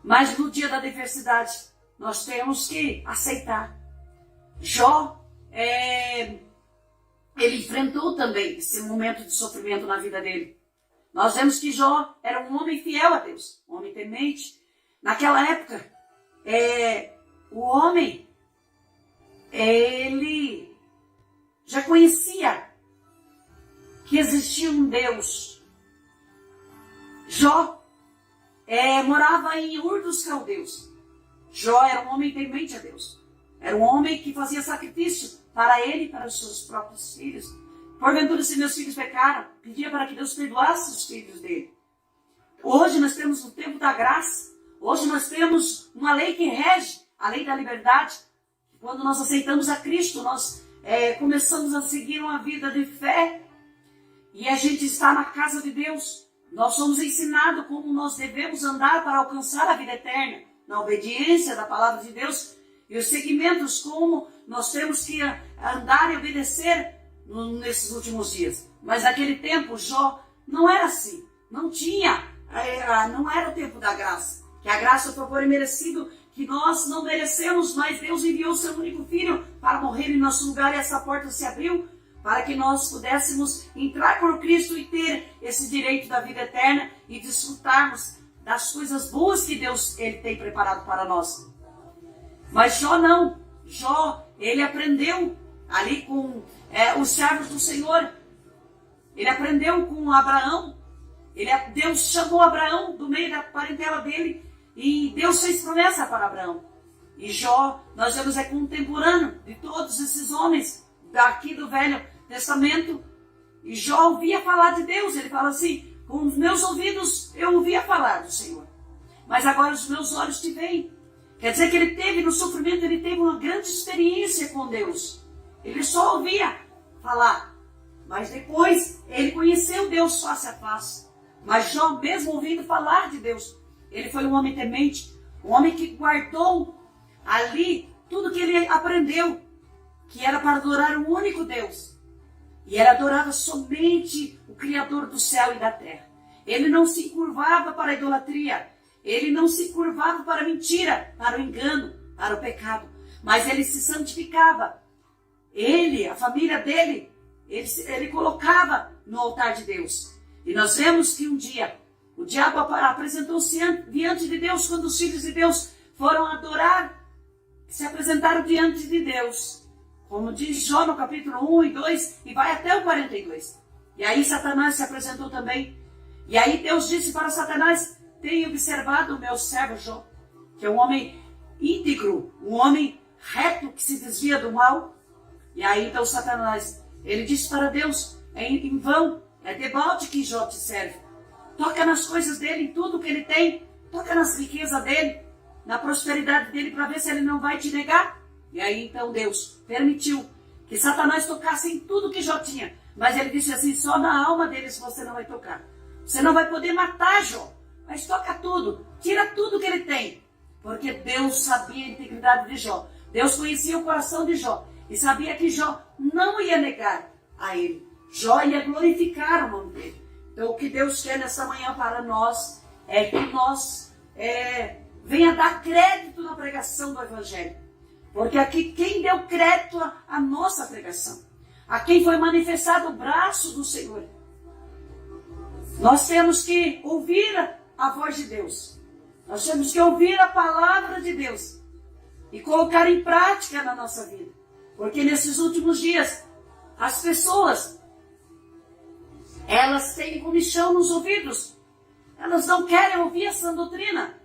Mas no dia da adversidade, nós temos que aceitar. Jó, ele enfrentou também esse momento de sofrimento na vida dele. Nós vemos que Jó era um homem fiel a Deus, um homem temente. Naquela época, o homem, ele já conhecia que existia um Deus. Jó morava em Ur dos Caldeus. Jó era um homem temente a Deus. Era um homem que fazia sacrifício para ele e para os seus próprios filhos. Porventura, se meus filhos pecaram, pedia para que Deus perdoasse os filhos dele. Hoje nós temos o tempo da graça. Hoje nós temos uma lei que rege, a lei da liberdade. Quando nós aceitamos a Cristo, nós começamos a seguir uma vida de fé. E a gente está na casa de Deus. Nós somos ensinados como nós devemos andar para alcançar a vida eterna. Na obediência da palavra de Deus. E os segmentos como nós temos que andar e obedecer nesses últimos dias. Mas naquele tempo, Jó não era assim. Não era o tempo da graça. Que a graça, o favor imerecido, que nós não merecemos, mas Deus enviou o seu único filho para morrer em nosso lugar, e essa porta se abriu para que nós pudéssemos entrar por Cristo e ter esse direito da vida eterna e desfrutarmos das coisas boas que Deus ele tem preparado para nós. Mas Jó não. Jó, ele aprendeu ali com os servos do Senhor. Ele aprendeu com Abraão. Deus chamou Abraão do meio da parentela dele e Deus fez promessa para Abraão. E Jó, nós vemos, contemporâneo de todos esses homens daqui do Velho Testamento. E Jó ouvia falar de Deus. Ele fala assim, com os meus ouvidos eu ouvia falar do Senhor, mas agora os meus olhos te veem. Quer dizer que ele teve, no sofrimento, ele teve uma grande experiência com Deus. Ele só ouvia falar, mas depois ele conheceu Deus face a face. Mas Jó, mesmo ouvindo falar de Deus, ele foi um homem temente, um homem que guardou ali tudo que ele aprendeu, que era para adorar o único Deus. E ele adorava somente o Criador do céu e da terra. Ele não se curvava para a idolatria. Ele não se curvava para a mentira, para o engano, para o pecado. Mas ele se santificava. Ele, a família dele, ele colocava no altar de Deus. E nós vemos que um dia, o diabo apresentou-se diante de Deus, quando os filhos de Deus foram adorar, se apresentaram diante de Deus. Como diz Jó no capítulo 1 e 2, e vai até o 42. E aí Satanás se apresentou também. E aí Deus disse para Satanás, tenho observado o meu servo Jó, que é um homem íntegro, um homem reto que se desvia do mal. E aí então Satanás, ele disse para Deus, em vão, é debalde que Jó te serve. Toca nas coisas dele, em tudo que ele tem, toca nas riquezas dele, na prosperidade dele, para ver se ele não vai te negar. E aí então Deus permitiu que Satanás tocasse em tudo que Jó tinha, Mas ele disse assim, só na alma deles você não vai tocar. Você não vai poder matar Jó, mas toca tudo, tira tudo que ele tem. Porque Deus sabia a integridade de Jó. Deus conhecia o coração de Jó e sabia que Jó não ia negar a ele. Jó ia glorificar o nome dele. Então o que Deus quer nessa manhã para nós é que nós venha dar crédito na pregação do Evangelho. Porque aqui quem deu crédito à nossa pregação, a quem foi manifestado o braço do Senhor. Nós temos que ouvir a voz de Deus. Nós temos que ouvir a palavra de Deus e colocar em prática na nossa vida. Porque nesses últimos dias, as pessoas, elas têm comichão nos ouvidos. Elas não querem ouvir essa doutrina.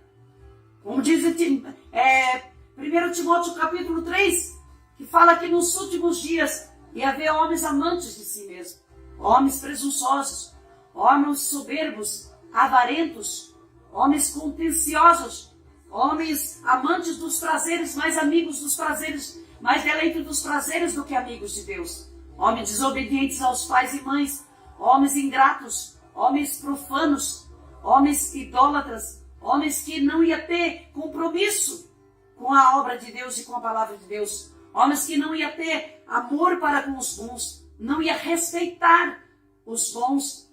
Como diz 1 Timóteo capítulo 3, que fala que nos últimos dias ia haver homens amantes de si mesmos, homens presunçosos, homens soberbos, avarentos, homens contenciosos, homens amantes dos prazeres, mais amigos dos prazeres, mais deleite dos prazeres do que amigos de Deus. Homens desobedientes aos pais e mães, homens ingratos, homens profanos, homens idólatras, homens que não iam ter compromisso com a obra de Deus e com a palavra de Deus, homens que não iam ter amor para com os bons, não ia respeitar os bons,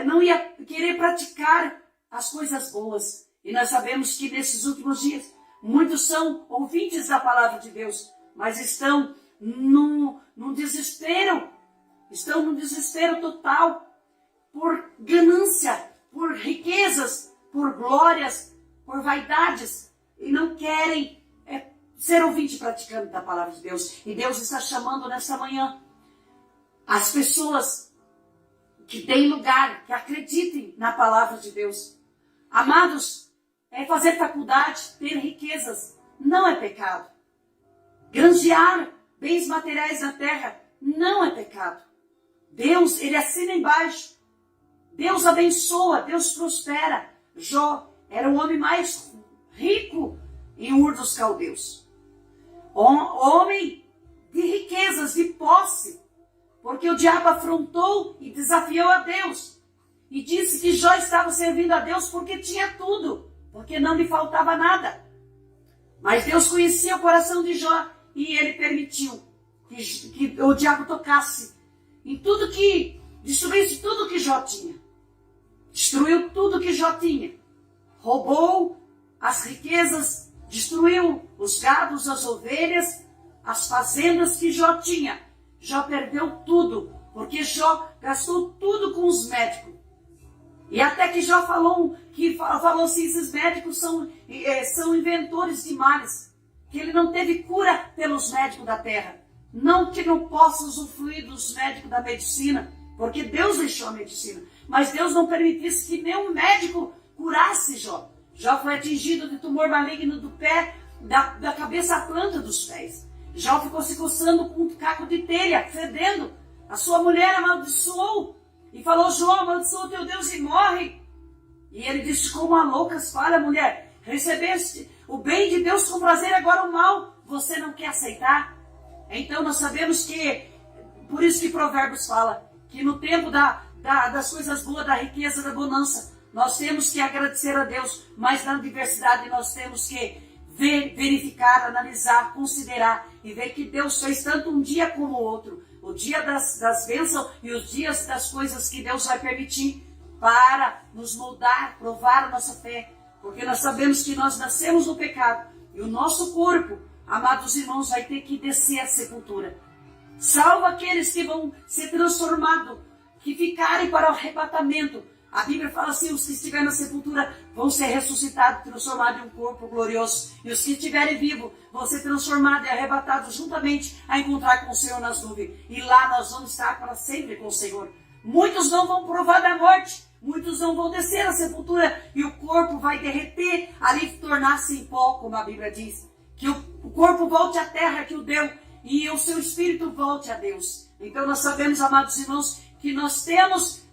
não ia querer praticar as coisas boas. E nós sabemos que nesses últimos dias, muitos são ouvintes da palavra de Deus, mas estão num desespero total, por ganância, por riquezas, por glórias, por vaidades, e não querem ser ouvinte praticante da palavra de Deus. E Deus está chamando nessa manhã as pessoas que têm lugar, que acreditem na palavra de Deus. Amados, fazer faculdade, ter riquezas, não é pecado. Granjear bens materiais na terra, não é pecado. Deus, ele assina embaixo. Deus abençoa, Deus prospera. Jó era o homem mais rico em Ur dos Caldeus. Homem de riquezas, de posse. Porque o diabo afrontou e desafiou a Deus. E disse que Jó estava servindo a Deus porque tinha tudo. Porque não lhe faltava nada. Mas Deus conhecia o coração de Jó e ele permitiu que o diabo tocasse em tudo que, destruísse tudo que Jó tinha. Destruiu tudo que Jó tinha. Roubou as riquezas, destruiu os gados, as ovelhas, as fazendas que Jó tinha. Jó perdeu tudo, porque Jó gastou tudo com os médicos. E até que Jó falou assim, esses médicos são inventores de males, que ele não teve cura pelos médicos da terra. Não que não possa usufruir dos médicos da medicina, porque Deus deixou a medicina, mas Deus não permitisse que nenhum médico curasse Jó. Jó foi atingido de tumor maligno do pé, da cabeça à planta dos pés. Jó ficou se coçando com um caco de telha, fedendo. A sua mulher amaldiçoou e falou, Jó, amaldiçoa o teu Deus e morre. E ele disse, como a louca fala, mulher, recebeste o bem de Deus com prazer, agora o mal você não quer aceitar. Então nós sabemos que, por isso que Provérbios fala, que no tempo das coisas boas, da riqueza, da bonança, nós temos que agradecer a Deus, mas na adversidade nós temos que verificar, analisar, considerar e ver que Deus fez tanto um dia como o outro. O dia das bênçãos e os dias das coisas que Deus vai permitir para nos moldar, provar a nossa fé. Porque nós sabemos que nós nascemos no pecado e o nosso corpo, amados irmãos, vai ter que descer à sepultura. Salvo aqueles que vão ser transformados, que ficarem para o arrebatamento. A Bíblia fala assim, os que estiverem na sepultura vão ser ressuscitados, transformados em um corpo glorioso. E os que estiverem vivos vão ser transformados e arrebatados juntamente a encontrar com o Senhor nas nuvens. E lá nós vamos estar para sempre com o Senhor. Muitos não vão provar da morte, muitos não vão descer à sepultura e o corpo vai derreter, ali tornar-se em pó, como a Bíblia diz. Que o corpo volte à terra que o deu e o seu espírito volte a Deus. Então nós sabemos, amados irmãos, que nós temos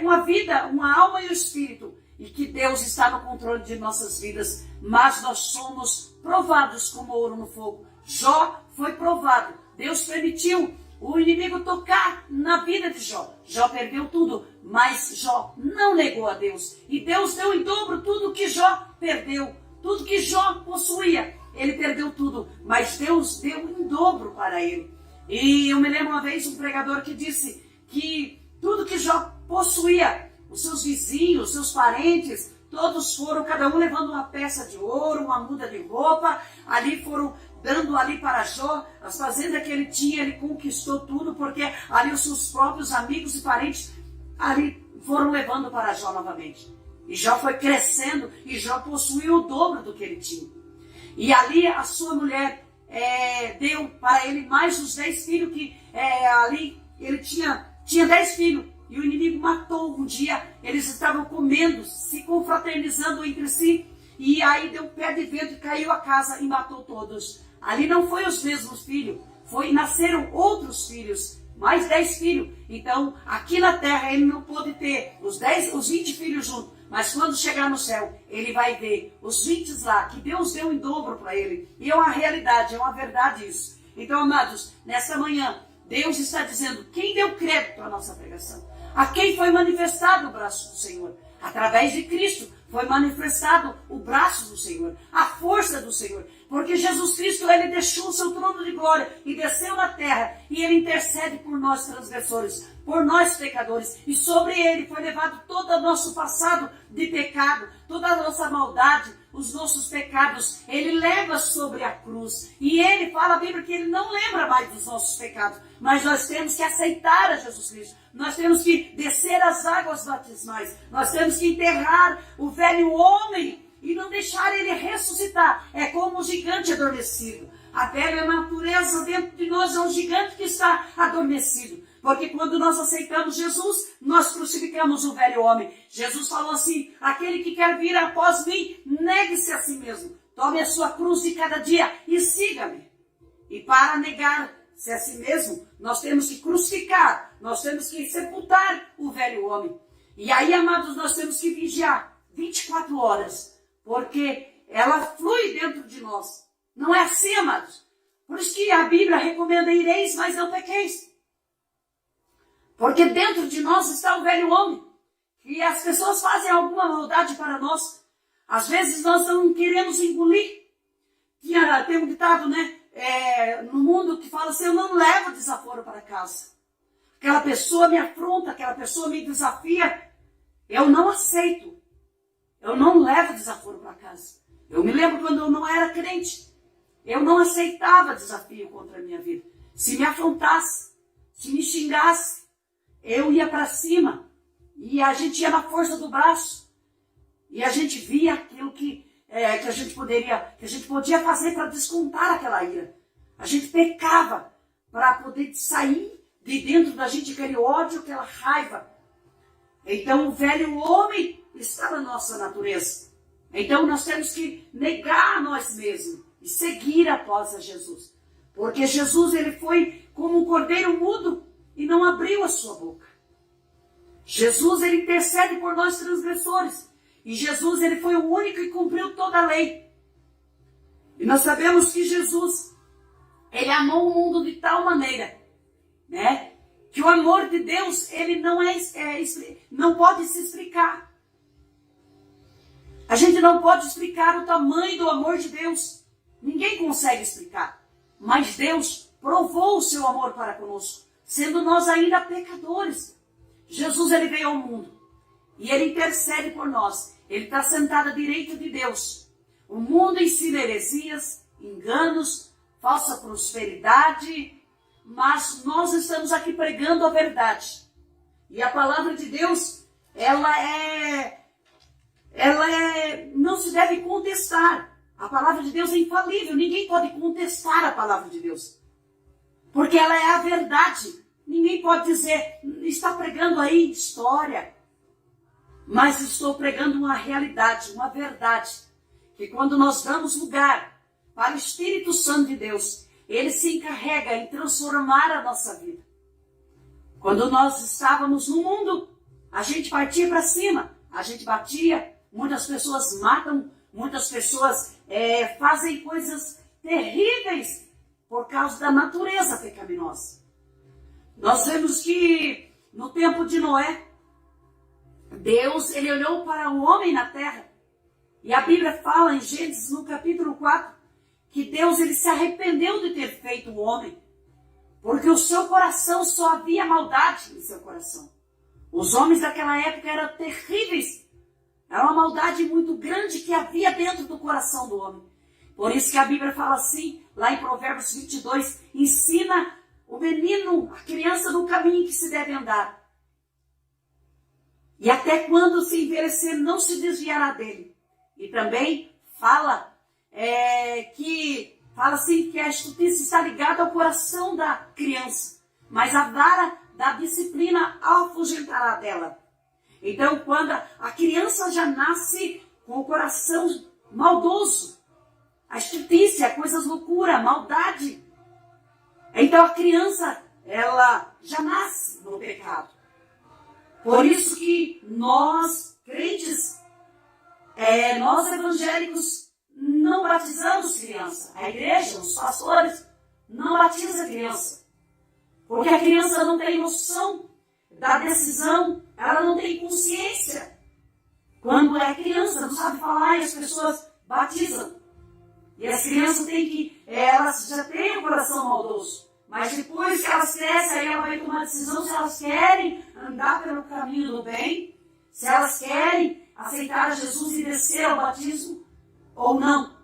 uma vida, uma alma e um espírito, e que Deus está no controle de nossas vidas, mas nós somos provados como ouro no fogo. Jó foi provado, Deus permitiu o inimigo tocar na vida de Jó. Jó perdeu tudo, mas Jó não negou a Deus. E Deus deu em dobro tudo que Jó perdeu, tudo que Jó possuía. Ele perdeu tudo, mas Deus deu em dobro para ele. E eu me lembro uma vez um pregador que disse que tudo que Jó possuía, os seus vizinhos, os seus parentes, todos foram, cada um levando uma peça de ouro, uma muda de roupa, ali foram dando ali para Jó, as fazendas que ele tinha, ele conquistou tudo, porque ali os seus próprios amigos e parentes ali foram levando para Jó novamente. E Jó foi crescendo, e Jó possuiu o dobro do que ele tinha. E ali a sua mulher deu para ele mais os 10 filhos, que ali ele tinha 10 filhos, e o inimigo matou um dia, eles estavam comendo, se confraternizando entre si, e aí deu pé de vento e caiu a casa e matou todos. Ali não foi os mesmos filhos, nasceram outros filhos, mais 10 filhos. Então, aqui na terra ele não pôde ter os 20 filhos juntos, mas quando chegar no céu, ele vai ver os 20 lá, que Deus deu em dobro para ele. E é uma realidade, é uma verdade isso. Então, amados, nessa manhã, Deus está dizendo quem deu crédito à nossa pregação, a quem foi manifestado o braço do Senhor. Através de Cristo foi manifestado o braço do Senhor, a força do Senhor. Porque Jesus Cristo, ele deixou o seu trono de glória e desceu na terra. E ele intercede por nós transgressores, por nós pecadores. E sobre ele foi levado todo o nosso passado de pecado, toda a nossa maldade, os nossos pecados. Ele leva sobre a cruz. E ele fala a Bíblia que ele não lembra mais dos nossos pecados. Mas nós temos que aceitar a Jesus Cristo. Nós temos que descer as águas batismais. Nós temos que enterrar o velho homem e não deixar ele ressuscitar. É como um gigante adormecido. A velha natureza dentro de nós é um gigante que está adormecido. Porque quando nós aceitamos Jesus, nós crucificamos o velho homem. Jesus falou assim, aquele que quer vir após mim, negue-se a si mesmo. Tome a sua cruz de cada dia e siga-me. E para negar-se a si mesmo, nós temos que crucificar, nós temos que sepultar o velho homem. E aí, amados, nós temos que vigiar 24 horas. Porque ela flui dentro de nós. Não é assim, amados? Por isso que a Bíblia recomenda ireis, mas não pequeis. Porque dentro de nós está o velho homem. E as pessoas fazem alguma maldade para nós. Às vezes nós não queremos engolir. Tem um ditado, né? No mundo que fala assim, eu não levo desaforo para casa. Aquela pessoa me afronta, aquela pessoa me desafia. Eu não aceito. Eu não levo desaforo para casa. Eu me lembro quando eu não era crente. Eu não aceitava desafio contra a minha vida. Se me afrontasse, se me xingasse, eu ia para cima. E a gente ia na força do braço. E a gente via aquilo que a gente podia fazer para descontar aquela ira. A gente pecava para poder sair de dentro da gente aquele ódio, aquela raiva. Então o velho homem está na nossa natureza. Então nós temos que negar a nós mesmos e seguir após a Jesus. Porque Jesus, ele foi como um cordeiro mudo e não abriu a sua boca. Jesus, ele intercede por nós transgressores. E Jesus, ele foi o único que cumpriu toda a lei. E nós sabemos que Jesus, ele amou o mundo de tal maneira, né? Que o amor de Deus, ele não pode se explicar. A gente não pode explicar o tamanho do amor de Deus. Ninguém consegue explicar. Mas Deus provou o seu amor para conosco, sendo nós ainda pecadores. Jesus, ele veio ao mundo e ele intercede por nós. Ele está sentado à direita de Deus. O mundo ensina heresias, enganos, falsa prosperidade, mas nós estamos aqui pregando a verdade. E a palavra de Deus, não se deve contestar. A palavra de Deus é infalível, ninguém pode contestar a palavra de Deus. Porque ela é a verdade. Ninguém pode dizer, está pregando aí história. Mas estou pregando uma realidade, uma verdade. Que quando nós damos lugar para o Espírito Santo de Deus, ele se encarrega em transformar a nossa vida. Quando nós estávamos no mundo, a gente partia para cima, a gente batia, muitas pessoas matam, muitas pessoas fazem coisas terríveis por causa da natureza pecaminosa. Nós vemos que no tempo de Noé, Deus, ele olhou para o homem na terra. E a Bíblia fala em Gênesis, no capítulo 4, que Deus, ele se arrependeu de ter feito o homem. Porque o seu coração só havia maldade em seu coração. Os homens daquela época eram terríveis. Era uma maldade muito grande que havia dentro do coração do homem. Por isso que a Bíblia fala assim, lá em Provérbios 22, ensina o menino, a criança, no caminho que se deve andar. E até quando se envelhecer, não se desviará dele. E também fala assim que a justiça está ligada ao coração da criança, mas a vara da disciplina afugentará dela. Então, quando a criança já nasce com o coração maldoso, a justiça, coisas loucura, maldade, então a criança, ela já nasce no pecado. Por isso que nós, crentes, nós evangélicos, não batizamos criança. A igreja, os pastores, não batizam a criança. Porque a criança não tem noção da decisão, ela não tem consciência. Quando é criança, não sabe falar e as pessoas batizam. E as crianças elas já têm o coração maldoso. Mas depois que elas crescem, aí ela vai tomar a decisão se elas querem andar pelo caminho do bem, se elas querem aceitar Jesus e descer ao batismo ou não.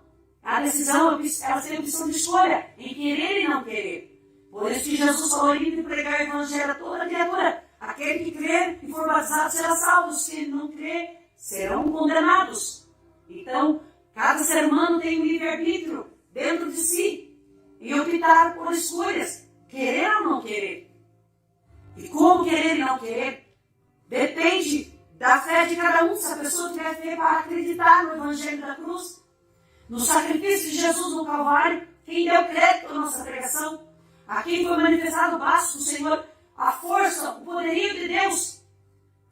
A decisão, elas têm opção de escolha, em querer e não querer. Por isso que Jesus falou em pregar o evangelho a toda criatura. Aquele que crer e for batizado será salvo, os que não crer serão condenados. Então, cada ser humano tem um livre-arbítrio dentro de si e optar por escolhas, querer ou não querer. E como querer e não querer depende da fé de cada um. Se a pessoa tiver fé para acreditar no evangelho da cruz, no sacrifício de Jesus no Calvário, quem deu crédito à nossa pregação, a quem foi manifestado o braço do Senhor, a força, o poderio de Deus.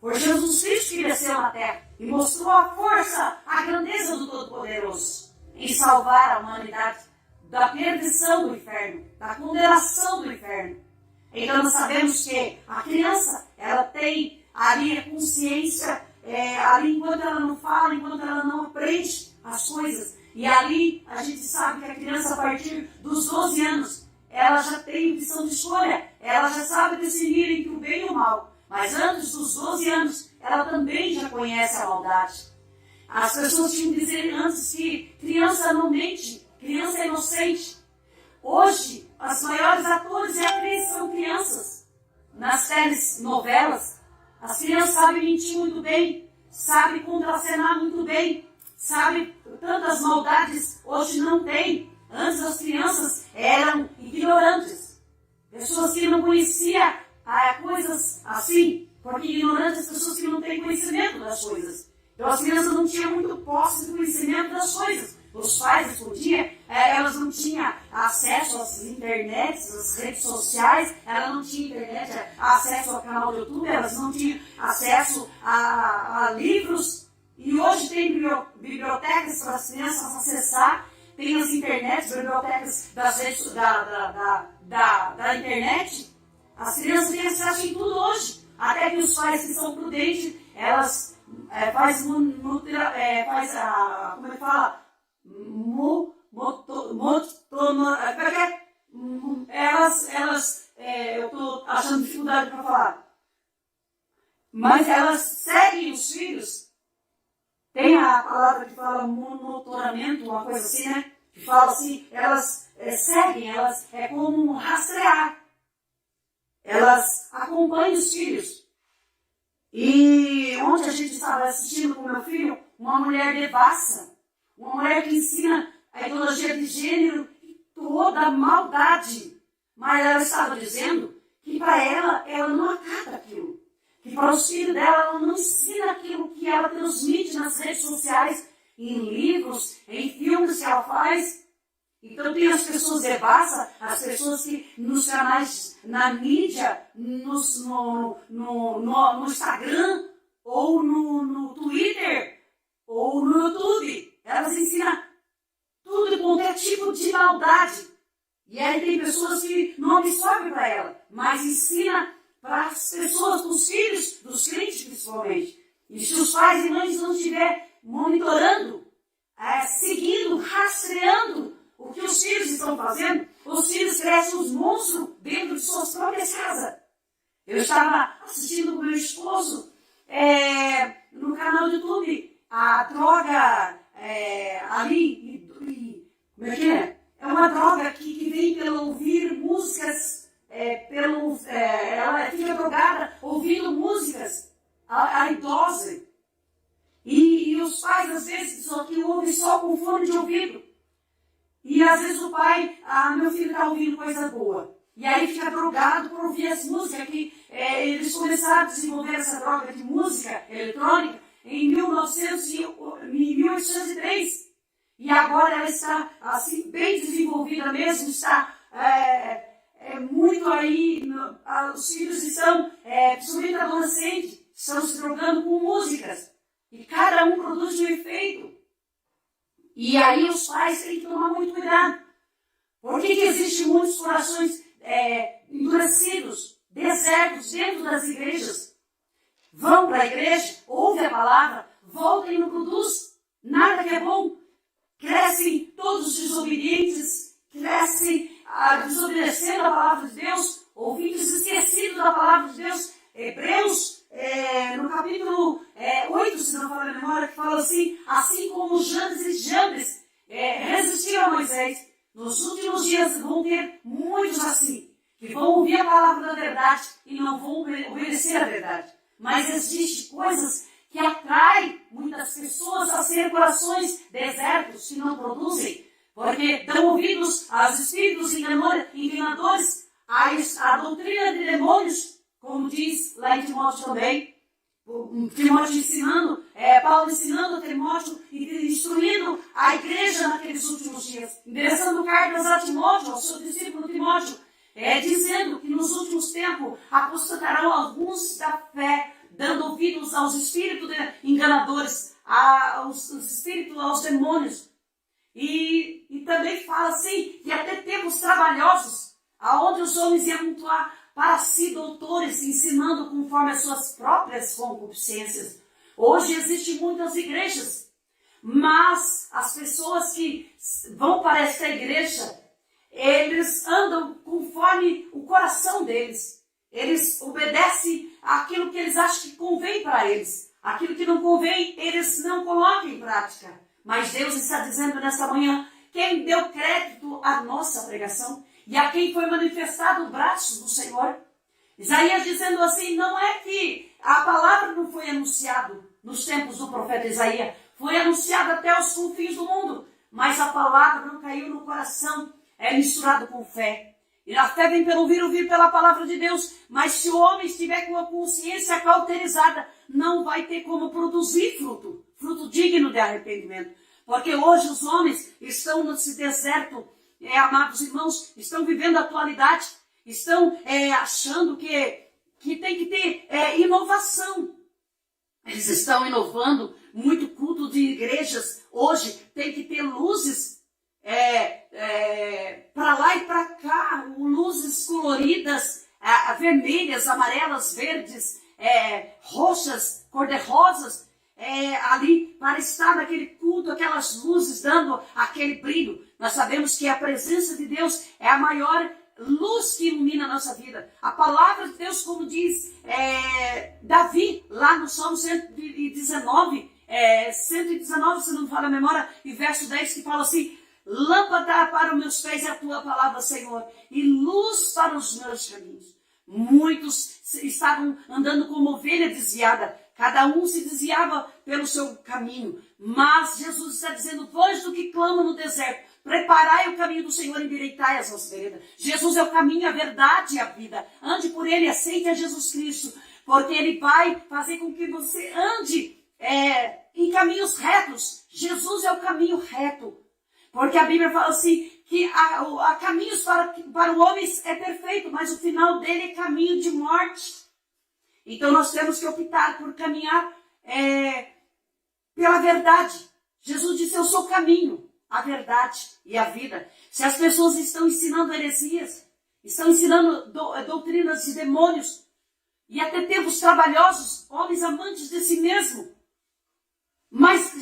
Foi Jesus Cristo que desceu na terra e mostrou a força, a grandeza do Todo-Poderoso em salvar a humanidade da perdição do inferno, da condenação do inferno. Então nós sabemos que a criança, ela tem ali a consciência, ali enquanto ela não fala, enquanto ela não aprende as coisas. E ali a gente sabe que a criança, a partir dos 12 anos, ela já tem opção de escolha, ela já sabe decidir entre o bem e o mal. Mas antes dos 12 anos, ela também já conhece a maldade. As pessoas tinham que dizer antes que criança não mente, criança é inocente. Hoje, os maiores atores e atrizes são crianças. Nas telenovelas, as crianças sabem mentir muito bem, sabem contracenar muito bem, sabem tantas maldades, hoje não tem. Antes as crianças eram ignorantes, pessoas que não conheciam coisas assim, porque ignorantes são pessoas que não têm conhecimento das coisas. Então as crianças não tinham muito posse de conhecimento das coisas. Os pais escondiam, elas não tinham acesso às internets, às redes sociais, elas não tinham internet, acesso ao canal do YouTube, elas não tinham acesso a livros. E hoje tem bibliotecas para as crianças acessar, tem as internets, bibliotecas da internet. As crianças têm acesso em tudo hoje. Até que os pais que são prudentes, elas eu estou achando dificuldade para falar. Mas elas seguem os filhos. Tem a palavra que fala monitoramento, uma coisa assim, né? Que fala assim, elas seguem, elas é como rastrear. Elas acompanham os filhos. E ontem a gente estava assistindo com meu filho uma mulher devassa, uma mulher que ensina a ideologia de gênero e toda a maldade. Mas ela estava dizendo que para ela não acata aquilo. Que para os filhos dela, ela não ensina aquilo que ela transmite nas redes sociais, em livros, em filmes que ela faz. Então tem as pessoas devassas, as pessoas que nos canais, na mídia, no Instagram, ou no Twitter, ou no YouTube. Elas ensinam tudo e qualquer tipo de maldade. E aí tem pessoas que não absorvem para ela, mas ensina para as pessoas, para os filhos dos crentes principalmente. E se os pais e mães não estiverem monitorando, seguindo, rastreando o que os filhos estão fazendo, os filhos crescem os monstros dentro de suas próprias casas. Eu estava assistindo com meu esposo no canal do YouTube a droga como é que é? É uma droga que vem pelo ouvir músicas, ela fica drogada ouvindo músicas, a idosa. E os pais, às vezes, só que ouvem só com fone de ouvido. E às vezes o pai, meu filho está ouvindo coisa boa. E aí fica drogado por ouvir as músicas, que eles começaram a desenvolver essa droga de música eletrônica em 1803. E agora ela está assim, bem desenvolvida mesmo, está muito aí, os filhos estão, principalmente adolescentes, estão se drogando com músicas. E cada um produz um efeito. E aí os pais têm que tomar muito cuidado. Por que existem muitos corações endurecidos, desertos dentro das igrejas? Vão para a igreja, ouvem a palavra, voltam e não produzem nada que é bom. Crescem todos desobedientes, crescem desobedecendo a palavra de Deus, ouvintes esquecidos da palavra de Deus. Hebreus, no capítulo 8, se não falar a memória, que fala assim como Jannes e Jambres resistiram a Moisés, nos últimos dias vão ter muitos assim, que vão ouvir a palavra da verdade e não vão obedecer a verdade. Mas existem coisas que atraem muitas pessoas a ser corações desertos que não produzem, porque dão ouvidos aos espíritos enganadores, à doutrina de demônios, como diz lá em Timóteo também, Timóteo ensinando, Paulo ensinando a Timóteo e instruindo a igreja naqueles últimos dias, endereçando cartas a Timóteo, ao seu discípulo Timóteo, dizendo que nos últimos tempos apostatarão alguns da fé, dando ouvidos aos espíritos enganadores, aos espíritos, aos demônios. E também fala assim, que até tempos trabalhosos, aonde os homens iam amontoar para si doutores, ensinando conforme as suas próprias concupiscências. Hoje existem muitas igrejas, mas as pessoas que vão para esta igreja, eles andam conforme o coração deles. Eles obedecem àquilo que eles acham que convém para eles. Aquilo que não convém, eles não colocam em prática. Mas Deus está dizendo nesta manhã, quem deu crédito à nossa pregação e a quem foi manifestado o braço do Senhor. Isaías dizendo assim, não é que a palavra não foi anunciada nos tempos do profeta Isaías, foi anunciada até os confins do mundo, mas a palavra não caiu no coração, misturado com fé. E a fé vem pelo ouvir pela palavra de Deus. Mas se o homem estiver com a consciência cauterizada, não vai ter como produzir fruto digno de arrependimento. Porque hoje os homens estão nesse deserto, amados irmãos, estão vivendo a atualidade, estão achando que tem que ter inovação. Eles estão inovando muito culto de igrejas. Hoje tem que ter luzes para lá e para cá, luzes coloridas, vermelhas, amarelas, verdes, roxas, cor-de-rosas, ali para estar naquele culto, aquelas luzes dando aquele brilho. Nós sabemos que a presença de Deus é a maior luz que ilumina a nossa vida. A palavra de Deus, como diz Davi, lá no Salmo 119, 119, se não me falha a memória, e verso 10, que fala assim, lâmpada para os meus pés é a tua palavra, Senhor, e luz para os meus caminhos. Muitos estavam andando como ovelha desviada, cada um se desviava pelo seu caminho, mas Jesus está dizendo, vós do que clama no deserto, preparai o caminho do Senhor, endireitai as vossas veredas. Jesus é o caminho, a verdade e a vida. Ande por ele, aceite a Jesus Cristo, porque ele vai fazer com que você ande em caminhos retos. Jesus é o caminho reto. Porque a Bíblia fala assim, que há caminhos para o homem é perfeito, mas o final dele é caminho de morte. Então nós temos que optar por caminhar pela verdade. Jesus disse, eu sou o caminho. a verdade e a vida. Se as pessoas estão ensinando heresias, estão ensinando doutrinas de demônios, e até tempos trabalhosos, homens amantes de si mesmo. Mas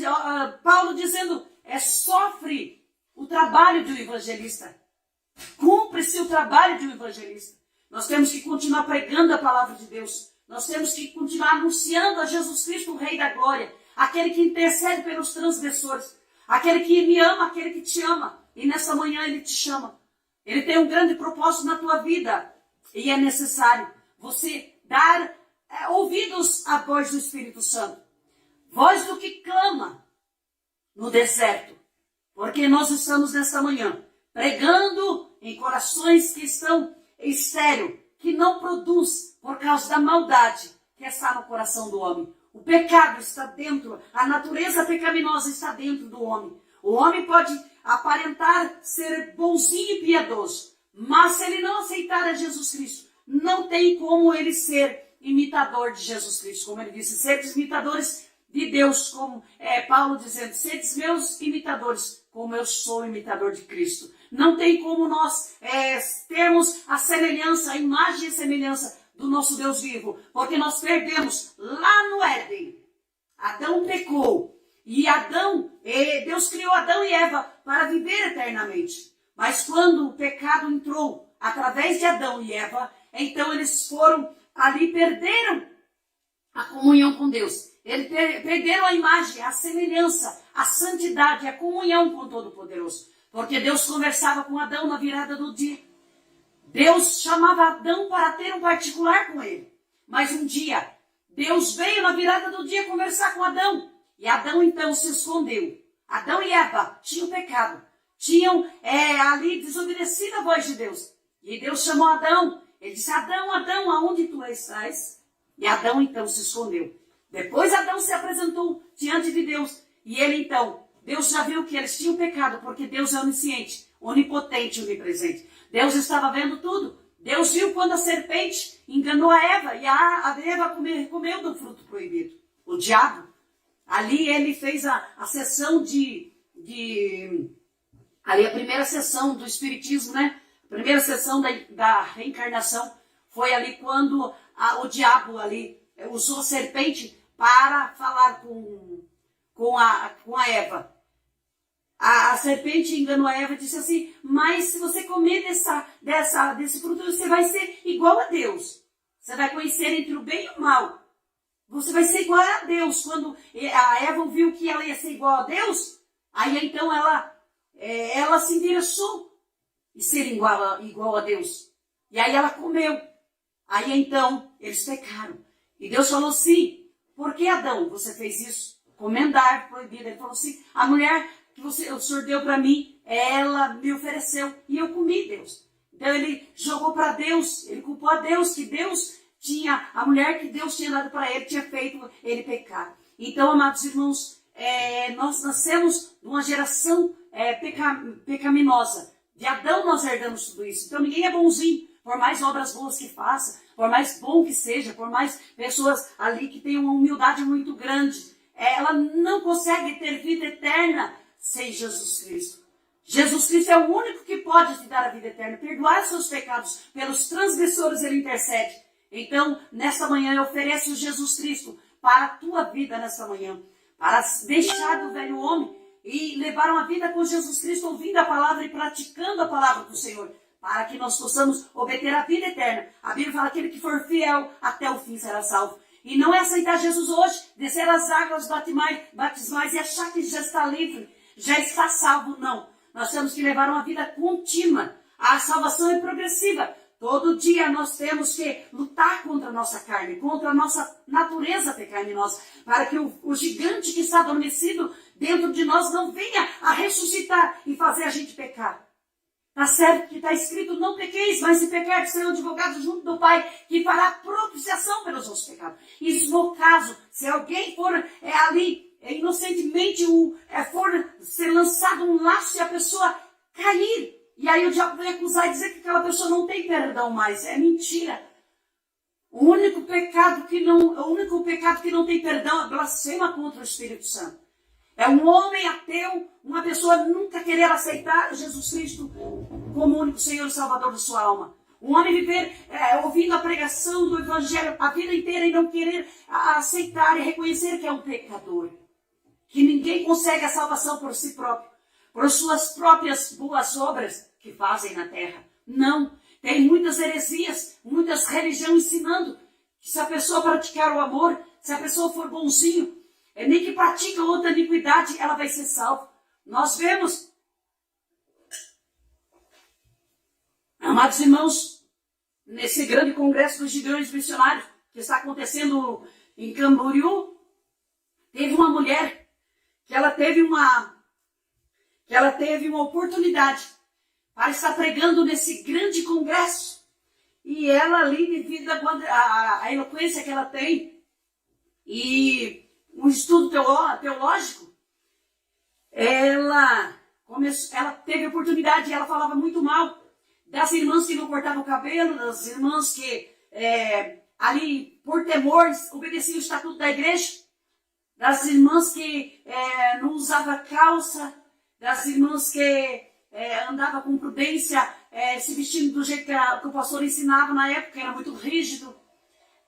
Paulo dizendo, sofre o trabalho de um evangelista. Cumpre-se o trabalho de um evangelista. Nós temos que continuar pregando a palavra de Deus. Nós temos que continuar anunciando a Jesus Cristo, o Rei da Glória. Aquele que intercede pelos transgressores. Aquele que me ama, aquele que te ama. E nessa manhã ele te chama. Ele tem um grande propósito na tua vida. E é necessário você dar ouvidos à voz do Espírito Santo. Voz do que clama no deserto. Porque nós estamos nesta manhã pregando em corações que estão estéril, que não produz por causa da maldade que está no coração do homem. O pecado está dentro, a natureza pecaminosa está dentro do homem. O homem pode aparentar ser bonzinho e piedoso, mas se ele não aceitar a Jesus Cristo, não tem como ele ser imitador de Jesus Cristo. Como ele disse, seres imitadores de Deus, como Paulo dizendo, seres meus imitadores, como eu sou imitador de Cristo. Não tem como nós termos a semelhança, a imagem e a semelhança do nosso Deus vivo, porque nós perdemos lá no Éden. Adão pecou, e Deus criou Adão e Eva para viver eternamente. Mas quando o pecado entrou através de Adão e Eva, então eles foram ali, perderam a comunhão com Deus. Eles perderam a imagem, a semelhança, a santidade, a comunhão com o Todo-Poderoso. Porque Deus conversava com Adão na virada do dia. Deus chamava Adão para ter um particular com ele. Mas um dia, Deus veio na virada do dia conversar com Adão. E Adão então se escondeu. Adão e Eva tinham pecado. Tinham ali desobedecido a voz de Deus. E Deus chamou Adão. Ele disse, Adão, Adão, aonde tu estás? E Adão então se escondeu. Depois Adão se apresentou diante de Deus. E ele então, Deus já viu que eles tinham pecado, porque Deus é onisciente, onipotente, onipresente. Deus estava vendo tudo. Deus viu quando a serpente enganou a Eva, e a Eva comeu do fruto proibido. O diabo, ali ele fez a sessão ali a primeira sessão do espiritismo, né? A primeira sessão da reencarnação foi ali quando o diabo ali usou a serpente para falar com a Eva. A serpente enganou a Eva e disse assim, mas se você comer desse fruto, você vai ser igual a Deus. Você vai conhecer entre o bem e o mal. Você vai ser igual a Deus. Quando a Eva viu que ela ia ser igual a Deus, aí então ela se interessou em ser igual a Deus. E aí ela comeu. Aí então eles pecaram. E Deus falou assim, por que Adão você fez isso? Comendo a árvore proibida. Ele falou assim, a mulher que o Senhor deu para mim, ela me ofereceu e eu comi, Deus. Então ele jogou para Deus, ele culpou a Deus, que Deus tinha, a mulher que Deus tinha dado para ele, tinha feito ele pecar. Então, amados irmãos, nós nascemos numa geração pecaminosa. De Adão nós herdamos tudo isso. Então ninguém é bonzinho, por mais obras boas que faça, por mais bom que seja, por mais pessoas ali que tenham uma humildade muito grande. Ela não consegue ter vida eterna sem Jesus Cristo. Jesus Cristo é o único que pode te dar a vida eterna, perdoar seus pecados, pelos transgressores ele intercede. Então, nesta manhã eu ofereço Jesus Cristo para a tua vida nesta manhã, para deixar do velho homem e levar uma vida com Jesus Cristo, ouvindo a palavra e praticando a palavra do Senhor, para que nós possamos obter a vida eterna. A Bíblia fala que aquele que for fiel até o fim será salvo. E não é aceitar Jesus hoje, descer as águas batismais e achar que já está livre, já está salvo. Não. Nós temos que levar uma vida contínua. A salvação é progressiva. Todo dia nós temos que lutar contra a nossa carne, contra a nossa natureza pecaminosa, para que o gigante que está adormecido dentro de nós não venha a ressuscitar e fazer a gente pecar. Está certo que está escrito, não pequeis, mas se pecar, serão advogados junto do Pai, que fará propiciação pelos nossos pecados. Isso no caso, se alguém for ali, inocentemente, for ser lançado um laço e a pessoa cair, e aí o diabo vem acusar e dizer que aquela pessoa não tem perdão mais. É mentira. O único pecado que não tem perdão é blasfema contra o Espírito Santo. É um homem ateu, uma pessoa nunca querer aceitar Jesus Cristo como o único Senhor e Salvador da sua alma. Um homem viver ouvindo a pregação do Evangelho a vida inteira e não querer aceitar e reconhecer que é um pecador. Que ninguém consegue a salvação por si próprio, por suas próprias boas obras que fazem na terra. Não. Tem muitas heresias, muitas religiões ensinando que se a pessoa praticar o amor, se a pessoa for bonzinho, nem que pratica outra iniquidade, ela vai ser salva. Nós vemos, amados irmãos, nesse grande congresso dos gideões missionários que está acontecendo em Camboriú, teve uma mulher que ela teve uma oportunidade para estar pregando nesse grande congresso. E ela ali, devido à eloquência que ela tem e um estudo teológico, ela teve oportunidade e ela falava muito mal das irmãs que não cortavam o cabelo, das irmãs que ali, por temor, obedeciam o estatuto da igreja, das irmãs que não usavam calça, das irmãs que andavam com prudência, se vestindo do jeito que o pastor ensinava na época, que era muito rígido.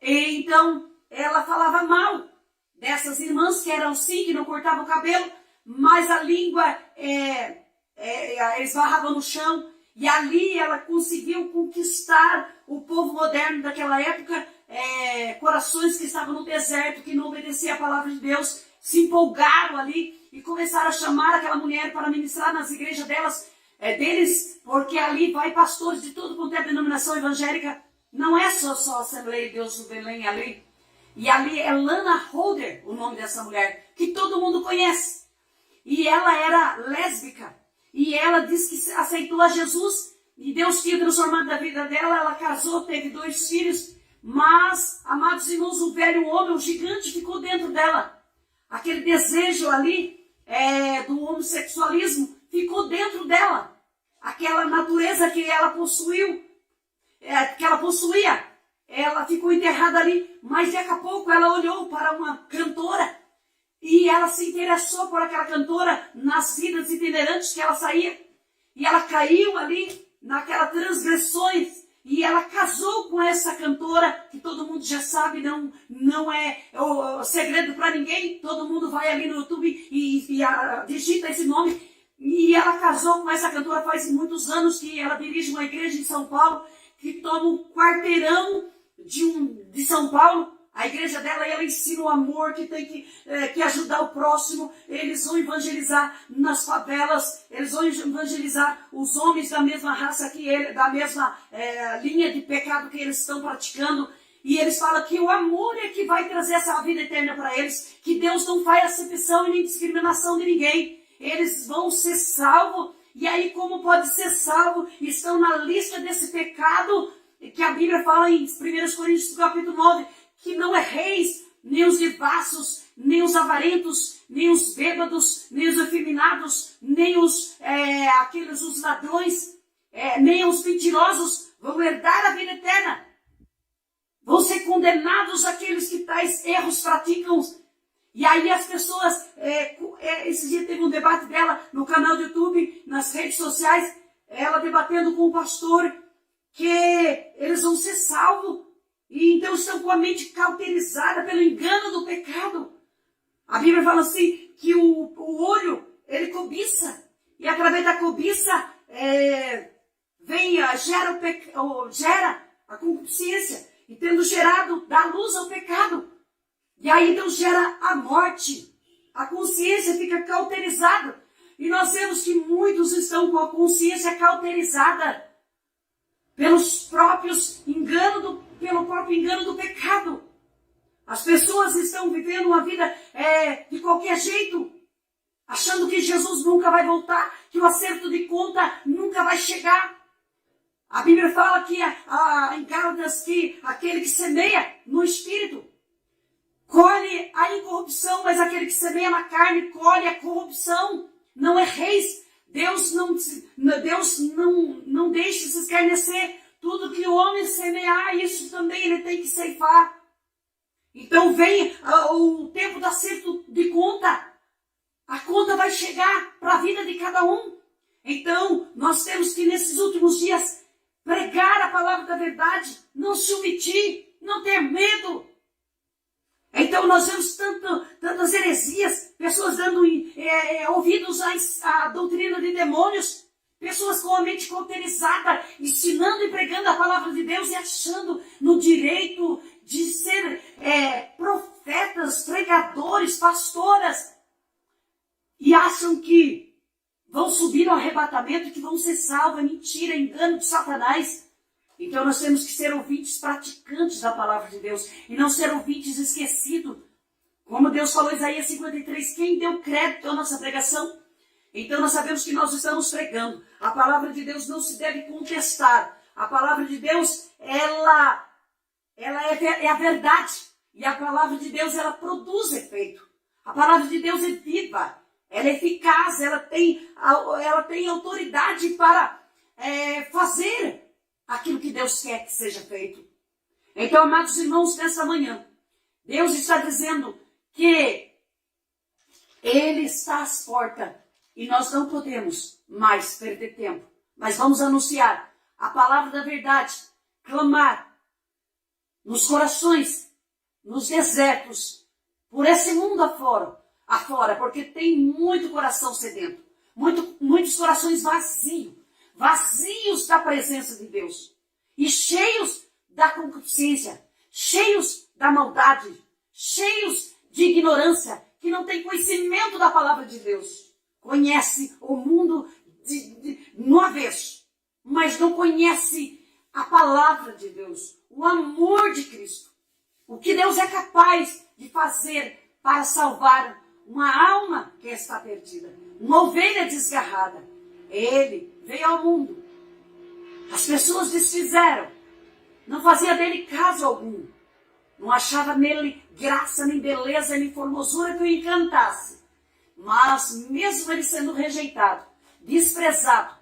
E, então, ela falava mal dessas irmãs que eram sim, que não cortavam o cabelo, mas a língua esbarrava no chão. E ali ela conseguiu conquistar o povo moderno daquela época, corações que estavam no deserto, que não obedeciam a palavra de Deus, se empolgaram ali e começaram a chamar aquela mulher para ministrar nas igrejas deles, porque ali vai pastores de tudo quanto é denominação evangélica. Não é só a Assembleia de Deus do Belém ali. E ali é Lana Holder, o nome dessa mulher, que todo mundo conhece. E ela era lésbica. E ela disse que aceitou a Jesus. E Deus tinha transformado a vida dela. Ela casou, teve 2 filhos. Mas, amados irmãos, um velho homem, um gigante, ficou dentro dela. Aquele desejo ali do homossexualismo ficou dentro dela. Aquela natureza que ela possuía, ela ficou enterrada ali. Mas daqui a pouco ela olhou para uma cantora e ela se interessou por aquela cantora nas vidas itinerantes que ela saía. E ela caiu ali naquelas transgressões. E ela casou com essa cantora, que todo mundo já sabe, não é o segredo para ninguém. Todo mundo vai ali no YouTube e digita esse nome. E ela casou com essa cantora faz muitos anos, que ela dirige uma igreja em São Paulo, que toma um quarteirão de São Paulo. A igreja dela, ela ensina o amor, que tem que ajudar o próximo. Eles vão evangelizar nas favelas, eles vão evangelizar os homens da mesma raça que ele, da mesma linha de pecado que eles estão praticando. E eles falam que o amor é que vai trazer essa vida eterna para eles, que Deus não faz acepção e nem discriminação de ninguém. Eles vão ser salvos. E aí, como pode ser salvo? Estão na lista desse pecado que a Bíblia fala em 1 Coríntios capítulo 9, que não é reis, nem os devassos, nem os avarentos, nem os bêbados, nem os efeminados, nem os ladrões, nem os mentirosos vão herdar a vida eterna. Vão ser condenados aqueles que tais erros praticam. E aí as pessoas, esse dia teve um debate dela no canal do YouTube, nas redes sociais, ela debatendo com o pastor, que eles vão ser salvos. E então estão com a mente cauterizada pelo engano do pecado. A Bíblia fala assim, que o olho, ele cobiça. E através da cobiça, gera a concupiscência. E tendo gerado, dá luz ao pecado. E aí então gera a morte. A consciência fica cauterizada. E nós vemos que muitos estão com a consciência cauterizada pelo próprio engano do pecado. As pessoas estão vivendo uma vida de qualquer jeito, achando que Jesus nunca vai voltar, que o acerto de conta nunca vai chegar. A Bíblia fala que em Gálatas que aquele que semeia no Espírito colhe a incorrupção, mas aquele que semeia na carne colhe a corrupção. Não é reis. Deus não deixa se escarnecer. Tudo que o homem semear, isso também ele tem que ceifar. Então vem o tempo do acerto de conta. A conta vai chegar para a vida de cada um. Então, nós temos que, nesses últimos dias, pregar a palavra da verdade, não se omitir, não ter medo. Então, nós vemos tantas heresias, pessoas dando ouvidos à doutrina de demônios, pessoas com a mente cauterizada, ensinando e pregando a palavra de Deus e achando no direito de ser profetas, pregadores, pastoras, e acham que vão subir no arrebatamento e que vão ser salvos. É mentira, é engano de Satanás. Então nós temos que ser ouvintes praticantes da palavra de Deus e não ser ouvintes esquecidos. Como Deus falou em Isaías 53, quem deu crédito à nossa pregação? Então nós sabemos que nós estamos pregando. A palavra de Deus não se deve contestar. A palavra de Deus, ela é a verdade. E a palavra de Deus, ela produz efeito. A palavra de Deus é viva. Ela é eficaz. Ela tem autoridade para fazer aquilo que Deus quer que seja feito. Então, amados irmãos, nessa manhã, Deus está dizendo que Ele está às portas e nós não podemos mais perder tempo. Mas vamos anunciar a palavra da verdade, clamar nos corações, nos desertos, por esse mundo afora, porque tem muito coração sedento, muitos corações vazios da presença de Deus, e cheios da concupiscência, cheios da maldade, cheios de ignorância, que não tem conhecimento da palavra de Deus. Conhece o mundo no avesso, mas não conhece a palavra de Deus, o amor de Cristo, o que Deus é capaz de fazer para salvar uma alma que está perdida, uma ovelha desgarrada. Ele veio ao mundo. As pessoas desfizeram. Não fazia dele caso algum. Não achava nele graça, nem beleza, nem formosura que o encantasse. Mas mesmo ele sendo rejeitado, desprezado,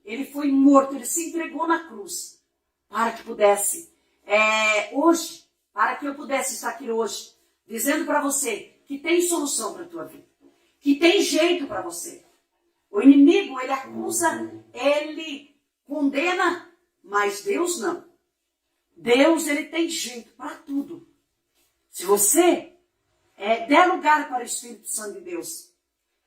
ele foi morto, ele se entregou na cruz para que pudesse, hoje, para que eu pudesse estar aqui hoje, dizendo para você que tem solução para a tua vida, que tem jeito para você. O inimigo, ele acusa, ele condena, mas Deus não. Deus, ele tem jeito para tudo. Se você der lugar para o Espírito Santo de Deus,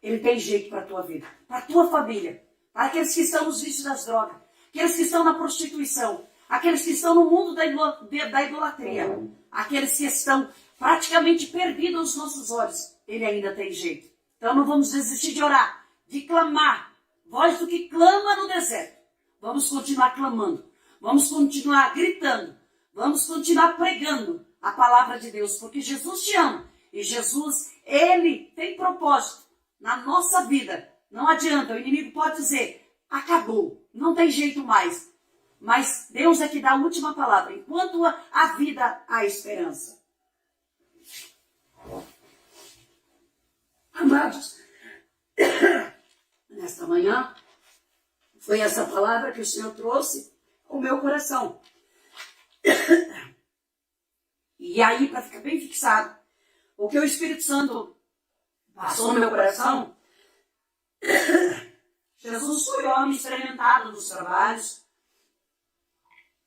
ele tem jeito para a tua vida, para a tua família, para aqueles que estão nos vícios das drogas, aqueles que estão na prostituição, aqueles que estão no mundo da idolatria, aqueles que estão praticamente perdidos aos nossos olhos, ele ainda tem jeito. Então não vamos desistir de orar, de clamar, voz do que clama no deserto. Vamos continuar clamando, vamos continuar gritando, vamos continuar pregando a palavra de Deus, porque Jesus te ama e Jesus, ele tem propósito na nossa vida. Não adianta, o inimigo pode dizer, acabou, não tem jeito mais. Mas Deus é que dá a última palavra. Enquanto a vida, há esperança. Amados, nesta manhã, foi essa palavra que o Senhor trouxe ao meu coração. E aí, para ficar bem fixado, o que o Espírito Santo passou no meu coração, Jesus foi homem experimentado nos trabalhos,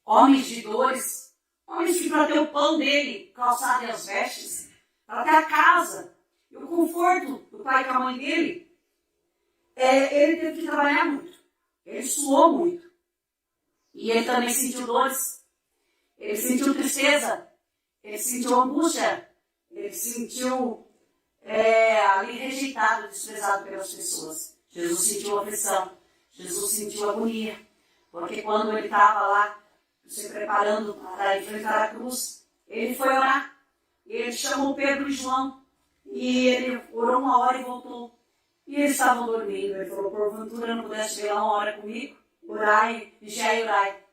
homens de dores, homens que para ter o pão dele, calçado e as vestes, para ter a casa e o conforto do pai e da mãe dele, ele teve que trabalhar muito, ele suou muito. E ele também sentiu dores, ele sentiu tristeza, ele sentiu angústia, ele sentiu ali rejeitado, desprezado pelas pessoas. Jesus sentiu aflição, Jesus sentiu agonia, porque quando ele estava lá, se preparando para enfrentar a cruz, ele foi orar. Ele chamou Pedro e João, e ele orou uma hora e voltou. E eles estavam dormindo. Ele falou, porventura não pudesse ver lá uma hora comigo? Orai, vigiai e orai.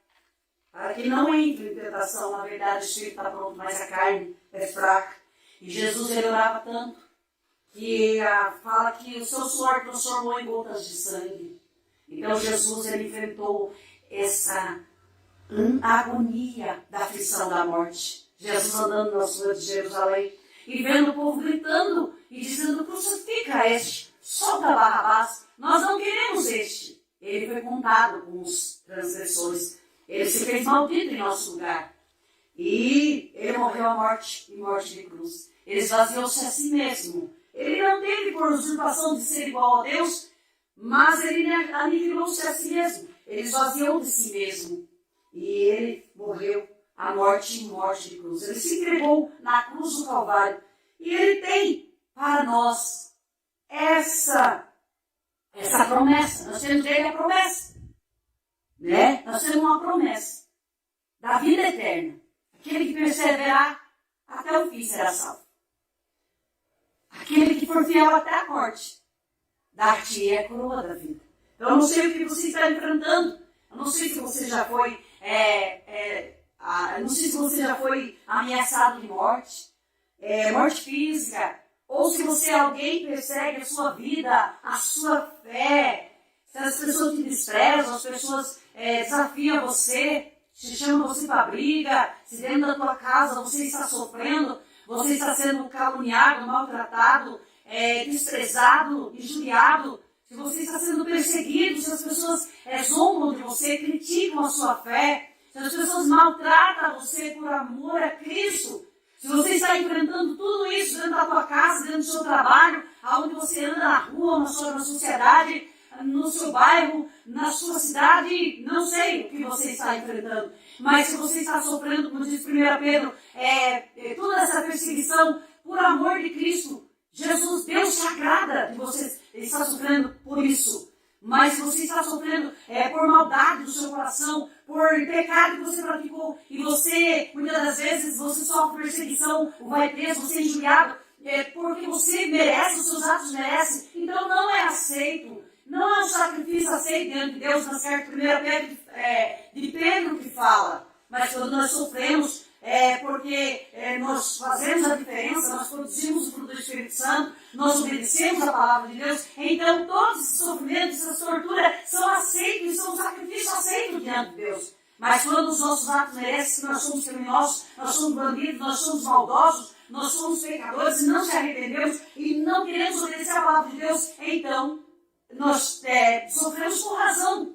Para que não entre em tentação, na verdade o espírito está pronto, mas a carne é fraca. E Jesus, ele orava tanto, que fala que o seu suor transformou em gotas de sangue. Então Jesus, ele enfrentou essa agonia da aflição da morte. Jesus andando nas ruas de Jerusalém e vendo o povo gritando e dizendo, crucifica este, solta Barrabás. Nós não queremos este. Ele foi contado com os transgressores. Ele se fez maldito em nosso lugar. E ele morreu a morte, e morte de cruz. Ele esvaziou-se a si mesmo. Ele não teve por usurpação de ser igual a Deus, mas ele aniquilou-se a si mesmo. Ele esvaziou de si mesmo. E ele morreu a morte e morte de cruz. Ele se entregou na cruz do Calvário. E ele tem para nós essa promessa. Nós temos dele a promessa. Né? Nós temos uma promessa da vida eterna. Aquele que perseverar até o fim será salvo. Aquele que for fiel até a morte, dar-te a coroa da vida. Então, eu não sei o que você está enfrentando. Eu não sei se você já foi, não sei se você já foi ameaçado de morte, morte física, ou se você é alguém que persegue a sua vida, a sua fé. Se as pessoas te desprezam, as pessoas desafiam você, te chamam você para briga, se dentro da tua casa você está sofrendo, você está sendo caluniado, maltratado, desprezado, injuriado, se você está sendo perseguido, se as pessoas zombam de você, criticam a sua fé, se as pessoas maltratam você por amor a Cristo, se você está enfrentando tudo isso dentro da tua casa, dentro do seu trabalho, aonde você anda na rua, na sociedade, no seu bairro, na sua cidade, não sei o que você está enfrentando. Mas se você está sofrendo, como diz 1 Pedro, toda essa perseguição por amor de Cristo, Jesus, Deus se agrada de você estar sofrendo por isso. Mas se você está sofrendo por maldade do seu coração, por pecado que você praticou, e você, muitas das vezes, você sofre perseguição, vai preso, você é injuriado, porque você merece, os seus atos merecem, então não é aceito. Não é um sacrifício aceito diante de Deus, na certa 1 Pedro, de Pedro que fala. Mas quando nós sofremos, porque nós fazemos a diferença, nós produzimos o fruto do Espírito Santo, nós obedecemos a palavra de Deus, então todos esses sofrimentos, essas torturas são aceitos, são um sacrifício aceito diante de Deus. Mas quando os nossos atos merecem que nós somos criminosos, nós somos bandidos, nós somos maldosos, nós somos pecadores e não se arrependemos e não queremos obedecer a palavra de Deus, então nós sofremos com razão.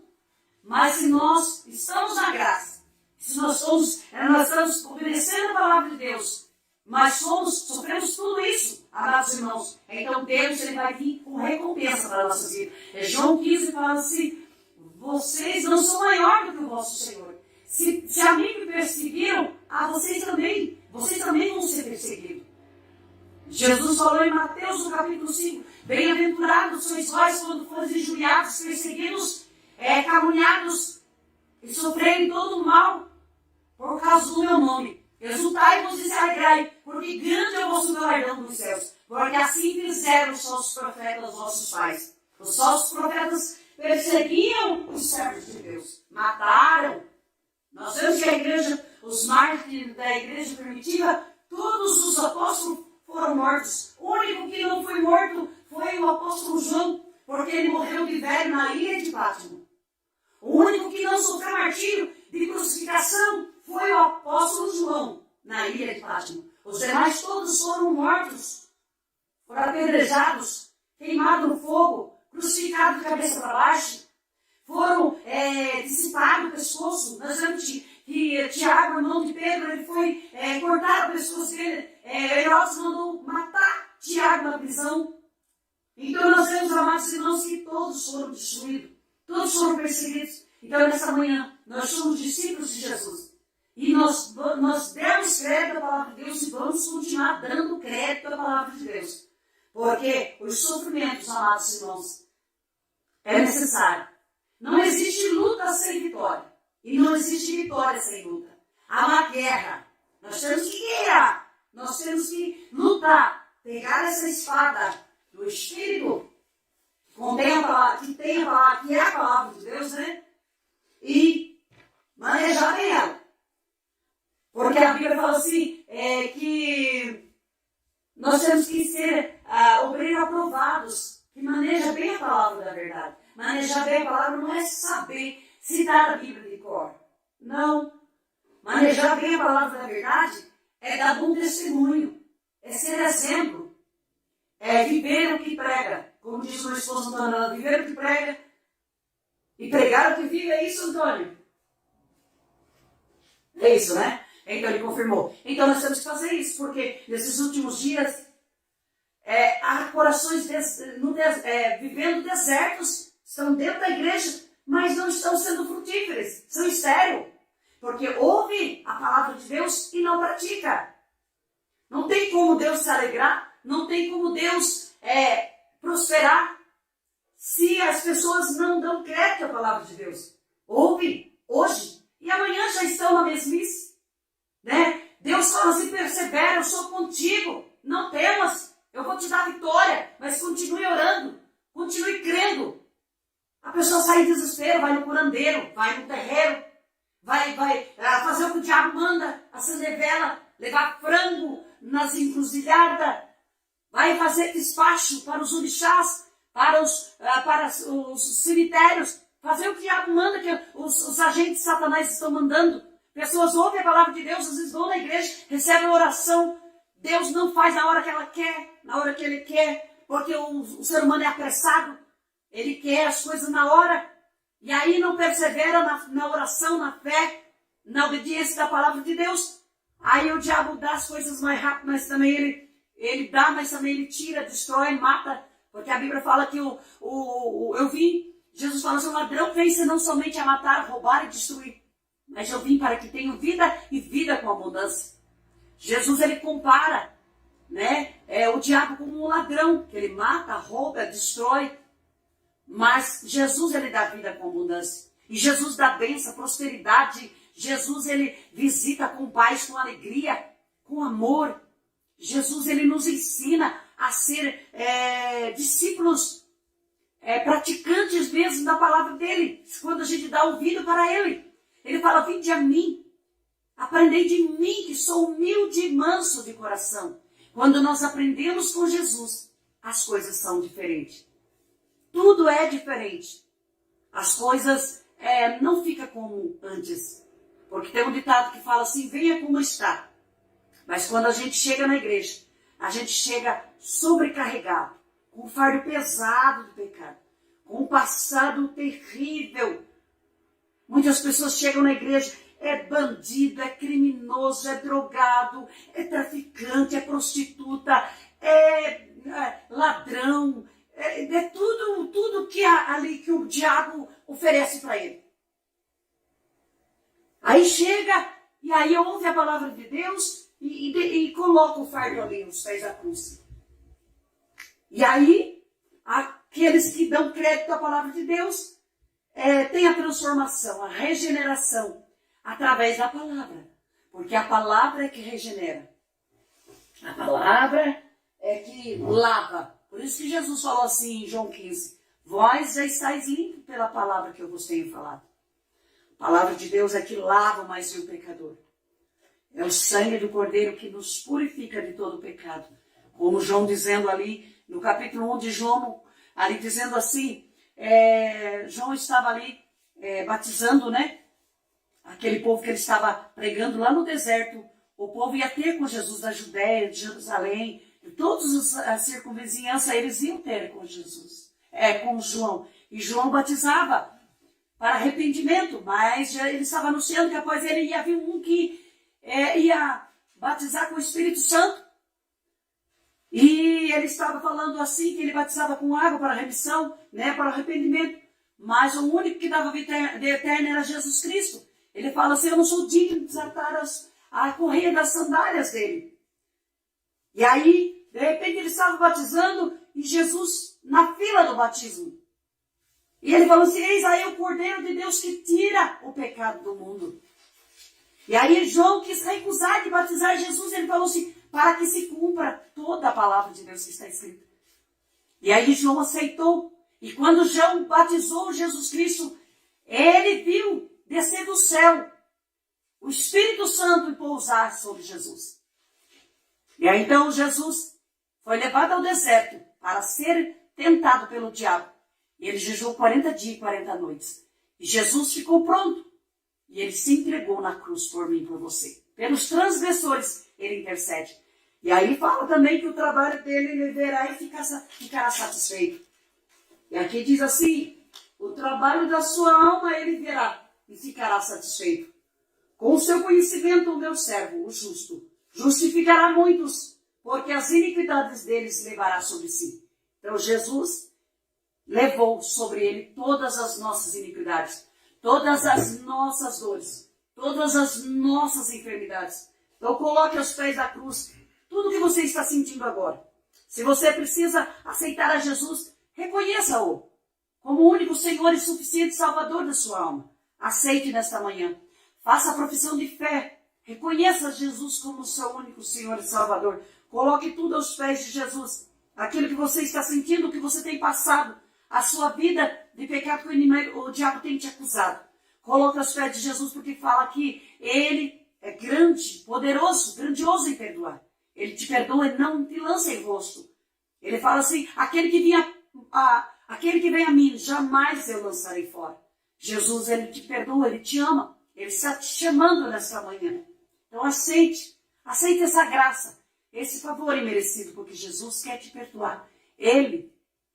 Mas se nós estamos na graça, se nós estamos obedecendo a palavra de Deus, mas sofremos tudo isso, amados irmãos, então Deus ele vai vir com recompensa para a nossa vida. João 15 fala assim: vocês não são maior do que o vosso Senhor. Se a mim me perseguiram, a vocês também vão ser perseguidos. Jesus falou em Mateus, no capítulo 5, bem-aventurados sois vós quando fores injuriados, perseguidos, caluniados e sofrerem todo o mal por causa do meu nome. Exultai-vos e se alegrai, porque grande é o vosso galardão dos céus, porque assim fizeram os falsos profetas, os vossos pais. Os falsos profetas perseguiam os servos de Deus, mataram. Nós vemos que a igreja, os mártires da igreja primitiva, todos os apóstolos foram mortos. O único que não foi morto foi o apóstolo João, porque ele morreu de velho na ilha de Pátimo. O único que não sofreu martírio de crucificação foi o apóstolo João, na ilha de Pátimo. Os demais todos foram mortos, foram apedrejados, queimados no fogo, crucificados de cabeça para baixo, foram dissipados o pescoço. Nós vemos que Tiago, irmão de Pedro, ele foi cortar o pescoço dele. Herodes mandou matar Tiago na prisão. Então nós vemos, amados irmãos, que todos foram destruídos, todos foram perseguidos. Então nessa manhã nós somos discípulos de Jesus. E nós demos crédito à palavra de Deus e vamos continuar dando crédito à palavra de Deus. Porque os sofrimentos, amados irmãos, é necessário. Não existe luta sem vitória. E não existe vitória sem luta. Há uma guerra. Nós temos que guerrear. Nós temos que lutar. Pegar essa espada do Espírito, que é a palavra de Deus, né? E manejar bem ela. Porque a Bíblia fala assim, que nós temos que ser obreiros aprovados, que maneja bem a palavra da verdade. Manejar bem a palavra não é saber citar a Bíblia de cor. Não. Manejar bem a palavra da verdade é dar bom testemunho, é ser exemplo, é viver o que prega. Como diz o esposa Antônia, ela viver o que prega e pregar o que vive, é isso, Antônio? É isso, né? Então ele confirmou. Então nós temos que fazer isso, porque nesses últimos dias há corações vivendo desertos, estão dentro da igreja, mas não estão sendo frutíferos, são estéril, porque ouve a palavra de Deus e não pratica. Não tem como Deus se alegrar, não tem como Deus prosperar se as pessoas não dão crédito à palavra de Deus. Ouve hoje e amanhã já estão na mesmice, né? Deus fala assim, persevera, eu sou contigo, não temas, eu vou te dar vitória, mas continue orando, continue crendo. A pessoa sai em desespero, vai no curandeiro, vai no terreiro, vai fazer o que o diabo manda, acender vela, levar frango nas encruzilhadas, vai fazer despacho para os orixás, para os cemitérios, fazer o que o diabo manda, que os agentes de Satanás estão mandando. Pessoas ouvem a palavra de Deus, às vezes vão na igreja, recebem oração. Deus não faz na hora que ela quer, na hora que ele quer, porque o ser humano é apressado. Ele quer as coisas na hora, e aí não persevera na oração, na fé, na obediência da palavra de Deus. Aí o diabo dá as coisas mais rápido, mas também ele dá, mas também ele tira, destrói, mata. Porque a Bíblia fala que Jesus fala assim, o ladrão vem senão somente a matar, roubar e destruir. Mas eu vim para que tenham vida e vida com abundância. Jesus, ele compara, né, o diabo como um ladrão, que ele mata, rouba, destrói. Mas Jesus, ele dá vida com abundância. E Jesus dá bênção, prosperidade. Jesus, ele visita com paz, com alegria, com amor. Jesus, ele nos ensina a ser discípulos, praticantes mesmo da palavra dele. Quando a gente dá ouvido para ele. Ele fala, vinde a mim. Aprendei de mim, que sou humilde e manso de coração. Quando nós aprendemos com Jesus, as coisas são diferentes. Tudo é diferente. As coisas não ficam como antes. Porque tem um ditado que fala assim, venha como está. Mas quando a gente chega na igreja, a gente chega sobrecarregado, com um fardo pesado do pecado, com um passado terrível. Muitas pessoas chegam na igreja, é bandido, é criminoso, é drogado, é traficante, é prostituta, é ladrão, é tudo que ali que o diabo oferece para ele. Aí chega e aí ouve a palavra de Deus e coloca o fardo ali nos pés da cruz. E aí aqueles que dão crédito à palavra de Deus têm a transformação, a regeneração através da palavra. Porque a palavra é que regenera. A palavra é que lava. Por isso que Jesus falou assim em João 15. Vós já estáis limpos pela palavra que eu vos tenho falado. A palavra de Deus é que lava mais o pecador. É o sangue do Cordeiro que nos purifica de todo pecado. Como João dizendo ali, no capítulo 1 de João, ali dizendo assim, João estava ali batizando, né? Aquele povo que ele estava pregando lá no deserto. O povo ia ter com Jesus da Judéia, de Jerusalém, de todas as circunvizinhanças, eles iam ter com Jesus, com João. E João batizava para arrependimento, mas ele estava anunciando que após ele ia vir um que ia batizar com o Espírito Santo. E ele estava falando assim, que ele batizava com água para a remissão, né, para o arrependimento. Mas o único que dava vida eterna era Jesus Cristo. Ele fala assim, eu não sou digno de desatar a correia das sandálias dele. E aí, de repente, ele estava batizando e Jesus na fila do batismo. E ele falou assim, eis aí o Cordeiro de Deus que tira o pecado do mundo. E aí João quis recusar de batizar Jesus. Ele falou assim, para que se cumpra toda a palavra de Deus que está escrita. E aí João aceitou. E quando João batizou Jesus Cristo, ele viu descer do céu o Espírito Santo e pousar sobre Jesus. E aí então Jesus foi levado ao deserto para ser tentado pelo diabo. E ele jejuou 40 dias e 40 noites. E Jesus ficou pronto. E ele se entregou na cruz por mim e por você. Pelos transgressores ele intercede. E aí fala também que o trabalho dele ele verá e ficará satisfeito. E aqui diz assim, o trabalho da sua alma ele verá e ficará satisfeito. Com o seu conhecimento, o meu servo, o justo, justificará muitos, porque as iniquidades deles levará sobre si. Então Jesus levou sobre ele todas as nossas iniquidades, todas as nossas dores, todas as nossas enfermidades. Então coloque aos pés da cruz tudo que você está sentindo agora. Se você precisa aceitar a Jesus, reconheça-o como o único Senhor e suficiente Salvador da sua alma. Aceite nesta manhã. Faça a profissão de fé. Reconheça Jesus como seu único Senhor e Salvador. Coloque tudo aos pés de Jesus. Aquilo que você está sentindo, o que você tem passado, a sua vida de pecado que o diabo tem te acusado. Coloque aos pés de Jesus, porque fala que Ele é grande, poderoso, grandioso em perdoar. Ele te perdoa e não te lança em rosto. Ele fala assim, aquele que vem a mim, jamais eu lançarei fora. Jesus, Ele te perdoa, Ele te ama. Ele está te chamando nesta manhã. Então aceite essa graça, esse favor imerecido, porque Jesus quer te perdoar. Ele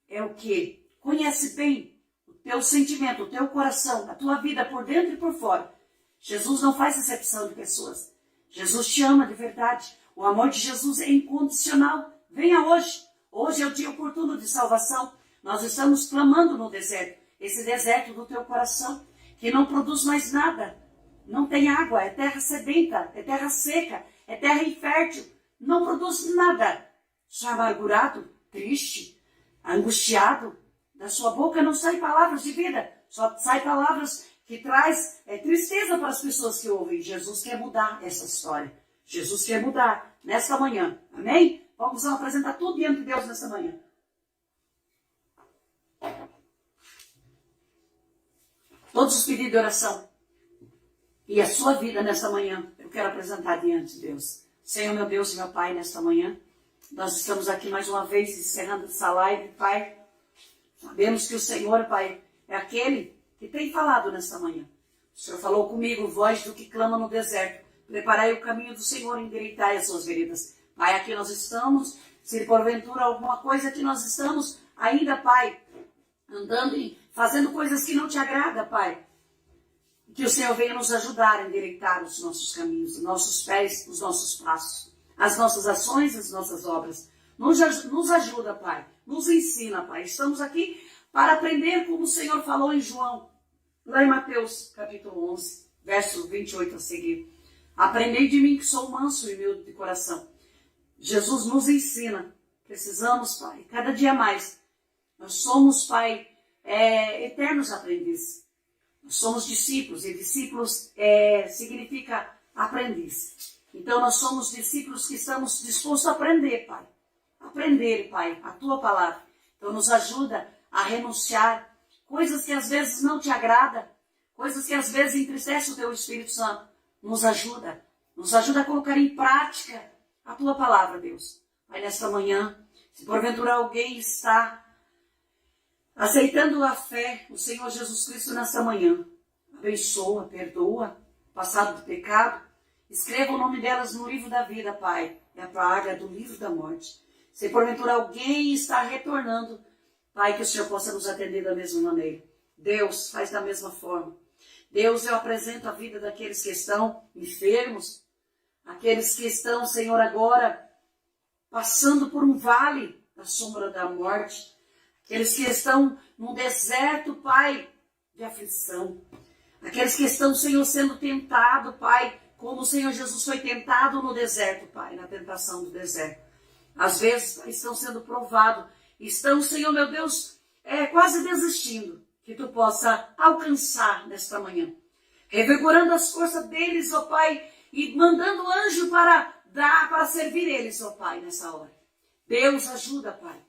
é o que conhece bem o teu sentimento, o teu coração, a tua vida por dentro e por fora. Jesus não faz acepção de pessoas. Jesus te ama de verdade. O amor de Jesus é incondicional. Venha hoje. Hoje é o dia oportuno de salvação. Nós estamos clamando no deserto. Esse deserto do teu coração, que não produz mais nada. Não tem água, é terra sedenta, é terra seca, é terra infértil. Não produz nada. Só amargurado, triste, angustiado. Da sua boca não saem palavras de vida. Só saem palavras que traz tristeza para as pessoas que ouvem. Jesus quer mudar essa história. Jesus quer mudar nesta manhã. Amém? Vamos apresentar tudo diante de Deus nesta manhã. Todos os pedidos de oração. E a sua vida nesta manhã, eu quero apresentar diante de Deus. Senhor, meu Deus e meu Pai, nesta manhã, nós estamos aqui mais uma vez encerrando essa live, Pai. Sabemos que o Senhor, Pai, é aquele que tem falado nesta manhã. O Senhor falou comigo, voz do que clama no deserto. Preparai o caminho do Senhor, endireitai as suas veredas. Pai, aqui nós estamos, se porventura alguma coisa que nós estamos ainda, Pai, andando e fazendo coisas que não te agrada, Pai. Que o Senhor venha nos ajudar a endireitar os nossos caminhos, os nossos pés, os nossos passos, as nossas ações, as nossas obras. Nos ajuda, Pai. Nos ensina, Pai. Estamos aqui para aprender como o Senhor falou em João, lá em Mateus, capítulo 11, verso 28 a seguir. Aprendei de mim que sou manso e humilde de coração. Jesus nos ensina. Precisamos, Pai, cada dia mais. Nós somos, Pai, eternos aprendizes. Nós somos discípulos, e discípulos significa aprendiz. Então nós somos discípulos que estamos dispostos a aprender, Pai. Aprender, Pai, a Tua palavra. Então nos ajuda a renunciar coisas que às vezes não te agradam, coisas que às vezes entristecem o Teu Espírito Santo. Nos ajuda a colocar em prática a Tua palavra, Deus. Pai, nesta manhã, se porventura alguém está aceitando a fé, o Senhor Jesus Cristo nesta manhã, abençoa, perdoa, passado de pecado, escreva o nome delas no livro da vida, Pai, e apaga do livro da morte. Se porventura alguém está retornando, Pai, que o Senhor possa nos atender da mesma maneira. Deus, faz da mesma forma. Deus, eu apresento a vida daqueles que estão enfermos, aqueles que estão, Senhor, agora passando por um vale da sombra da morte, aqueles que estão num deserto, Pai, de aflição. Aqueles que estão, Senhor, sendo tentados, Pai, como o Senhor Jesus foi tentado no deserto, Pai, na tentação do deserto. Às vezes, Pai, estão sendo provados. Estão, Senhor, meu Deus, quase desistindo. Que Tu possa alcançar nesta manhã. Revigorando as forças deles, ó Pai, e mandando anjo para servir eles, ó Pai, nessa hora. Deus, ajuda, Pai.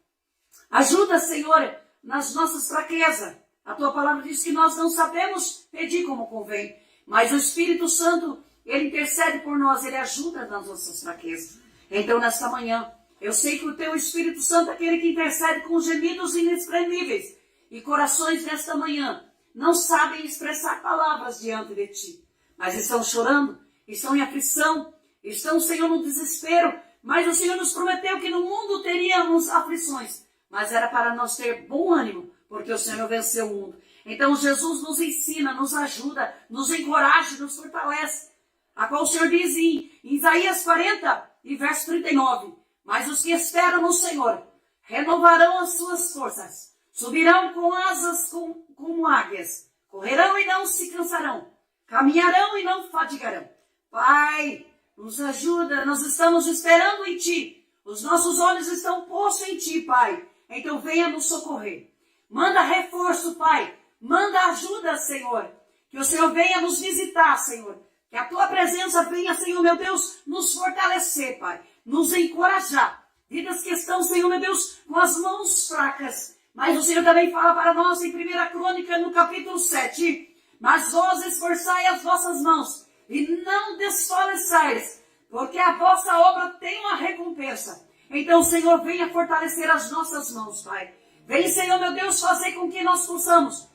Ajuda, Senhor, nas nossas fraquezas. A Tua palavra diz que nós não sabemos pedir como convém. Mas o Espírito Santo, Ele intercede por nós, Ele ajuda nas nossas fraquezas. Então, nesta manhã, eu sei que o Teu Espírito Santo é aquele que intercede com gemidos inexprimíveis. E corações nesta manhã não sabem expressar palavras diante de Ti. Mas estão chorando, estão em aflição, estão, Senhor, no desespero. Mas o Senhor nos prometeu que no mundo teríamos aflições. Mas era para nós ter bom ânimo, porque o Senhor venceu o mundo. Então Jesus nos ensina, nos ajuda, nos encoraja, nos fortalece. A qual o Senhor diz em Isaías 40 e verso 39, mas os que esperam no Senhor renovarão as suas forças, subirão com asas como águias, correrão e não se cansarão, caminharão e não fadigarão. Pai, nos ajuda, nós estamos esperando em Ti, os nossos olhos estão postos em Ti, Pai, então venha nos socorrer. Manda reforço, Pai, manda ajuda, Senhor, que o Senhor venha nos visitar, Senhor, que a Tua presença venha, Senhor, meu Deus, nos fortalecer, Pai, nos encorajar. Vidas que estão, Senhor, meu Deus, com as mãos fracas. Mas o Senhor também fala para nós em 1 Crônica, no capítulo 7. Mas vós esforçai as vossas mãos e não desfaleçais, porque a vossa obra tem uma recompensa. Então, Senhor, venha fortalecer as nossas mãos, Pai. Vem, Senhor, meu Deus, fazer com que nós possamos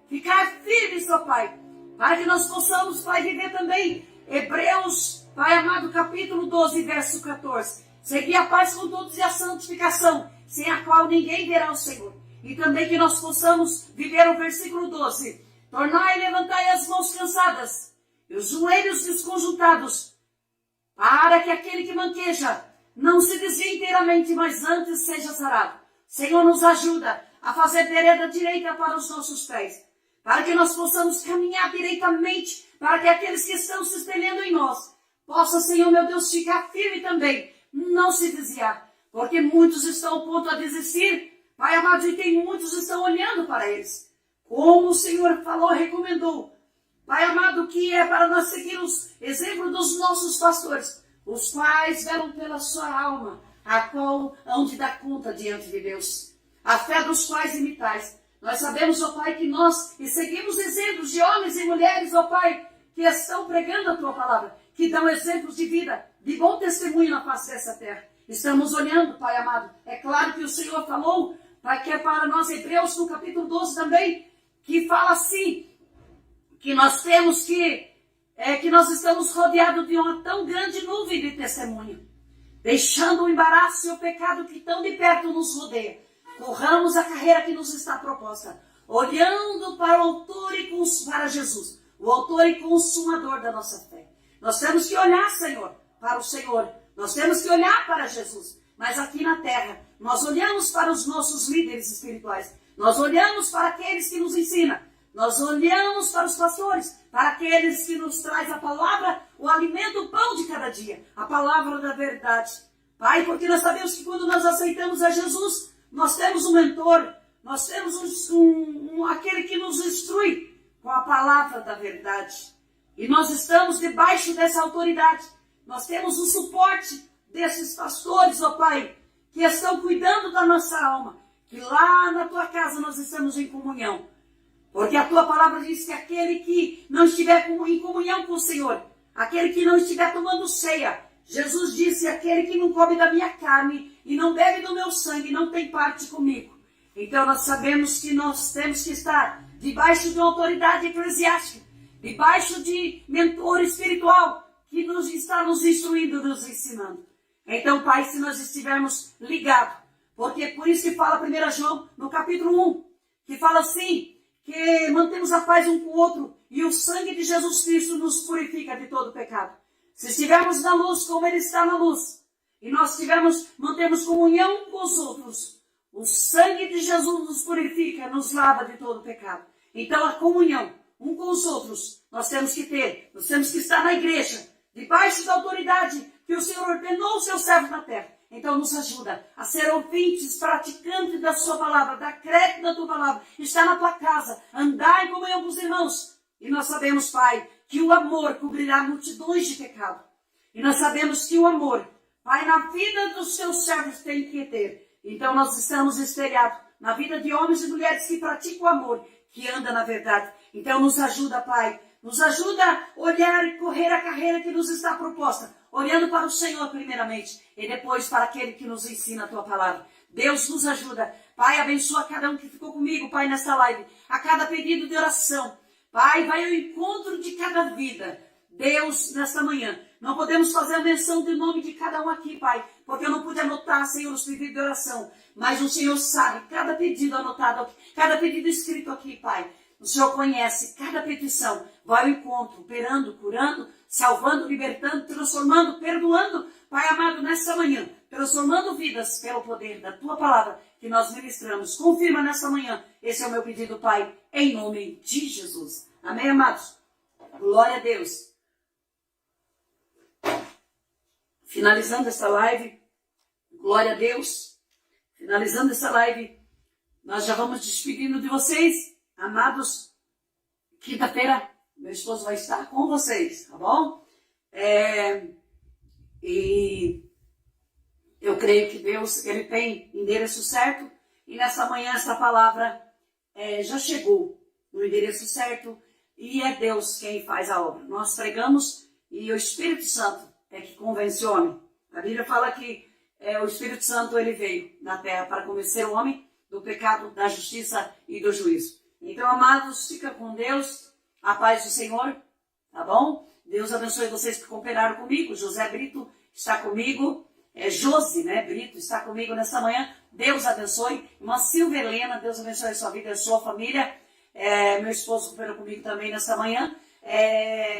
ficar firmes, ó Pai, para que nós possamos, Pai, viver também Hebreus, Pai amado, capítulo 12, verso 14. Seguir a paz com todos e a santificação, sem a qual ninguém verá o Senhor. E também que nós possamos viver o versículo 12. Tornai e levantai as mãos cansadas e os joelhos desconjuntados, para que aquele que manqueja não se desvie inteiramente, mas antes seja sarado. Senhor, nos ajuda a fazer vereda direita para os nossos pés, para que nós possamos caminhar direitamente, para que aqueles que estão se espelhando em nós possam, Senhor, meu Deus, ficar firme também, não se desviar, porque muitos estão ao ponto a desistir, Pai amado, e tem muitos estão olhando para eles. Como o Senhor falou, recomendou, Pai amado, que é para nós seguir os exemplos dos nossos pastores, os quais velam pela sua alma, a qual hão de dar conta diante de Deus. A fé dos quais imitais. Nós sabemos, ó Pai, que nós seguimos exemplos de homens e mulheres, ó Pai, que estão pregando a Tua palavra, que dão exemplos de vida, de bom testemunho na face dessa terra. Estamos olhando, Pai amado. É claro que o Senhor falou, Pai, que é para nós, Hebreus, no capítulo 12 também, que fala assim, que nós temos que nós estamos rodeados de uma tão grande nuvem de testemunho, deixando o embaraço e o pecado que tão de perto nos rodeia. Corramos a carreira que nos está proposta, olhando para o autor e para Jesus, o autor e consumador da nossa fé. Nós temos que olhar, Senhor, para o Senhor. Nós temos que olhar para Jesus. Mas aqui na terra, nós olhamos para os nossos líderes espirituais. Nós olhamos para aqueles que nos ensinam. Nós olhamos para os pastores, para aqueles que nos traz a palavra, o alimento, o pão de cada dia, a palavra da verdade. Pai, porque nós sabemos que quando nós aceitamos a Jesus, nós temos um mentor, nós temos aquele que nos instrui com a palavra da verdade. E nós estamos debaixo dessa autoridade. Nós temos o suporte desses pastores, ó Pai, que estão cuidando da nossa alma. Que lá na Tua casa nós estamos em comunhão. Porque a Tua palavra diz que aquele que não estiver em comunhão com o Senhor, aquele que não estiver tomando ceia, Jesus disse, aquele que não come da minha carne e não bebe do meu sangue, não tem parte comigo. Então nós sabemos que nós temos que estar debaixo de uma autoridade eclesiástica, debaixo de mentor espiritual, que está nos instruindo, nos ensinando. Então, Pai, se nós estivermos ligados, porque por isso que fala 1 João, no capítulo 1, que fala assim, que mantemos a paz um com o outro, e o sangue de Jesus Cristo nos purifica de todo pecado. Se estivermos na luz, como Ele está na luz, e nós mantemos comunhão com os outros, o sangue de Jesus nos purifica, nos lava de todo pecado. Então, a comunhão um com os outros, nós temos que ter, nós temos que estar na igreja, debaixo da autoridade que o Senhor ordenou o seu servo na terra. Então nos ajuda a ser ouvintes, praticantes da sua palavra, dar crédito da tua palavra, estar na tua casa, andar em comunhão com os irmãos. E nós sabemos, Pai, que o amor cobrirá multidões de pecado. E nós sabemos que o amor, Pai, na vida dos seus servos tem que ter. Então nós estamos espelhados na vida de homens e mulheres que praticam o amor, que andam na verdade. Então nos ajuda, Pai, nos ajuda a olhar e correr a carreira que nos está proposta, olhando para o Senhor primeiramente, e depois para aquele que nos ensina a Tua palavra. Deus nos ajuda. Pai, abençoa cada um que ficou comigo, Pai, nessa live, a cada pedido de oração. Pai, vai ao encontro de cada vida. Deus, nesta manhã, não podemos fazer a menção do nome de cada um aqui, Pai, porque eu não pude anotar, Senhor, os pedidos de oração. Mas o Senhor sabe cada pedido anotado aqui, cada pedido escrito aqui, Pai. O Senhor conhece cada petição. Vai ao encontro, operando, curando, salvando, libertando, transformando, perdoando. Pai amado, nessa manhã, transformando vidas pelo poder da Tua palavra que nós ministramos. Confirma nessa manhã. Esse é o meu pedido, Pai, em nome de Jesus. Amém, amados? Glória a Deus. Finalizando essa live, glória a Deus. Finalizando essa live, nós já vamos despedindo de vocês. Amados, quinta-feira, meu esposo vai estar com vocês, tá bom? E eu creio que Deus, Ele tem endereço certo. E nessa manhã, essa palavra já chegou no endereço certo. E é Deus quem faz a obra. Nós pregamos e o Espírito Santo é que convence o homem. A Bíblia fala que o Espírito Santo ele veio na terra para convencer o homem do pecado, da justiça e do juízo. Então, amados, fica com Deus, a paz do Senhor, tá bom? Deus abençoe vocês que cooperaram comigo. José Brito está comigo, Josi, né, Brito está comigo nessa manhã. Deus abençoe. Irmã Silvia Helena, Deus abençoe a sua vida e a sua família. Meu esposo cooperou comigo também nessa manhã.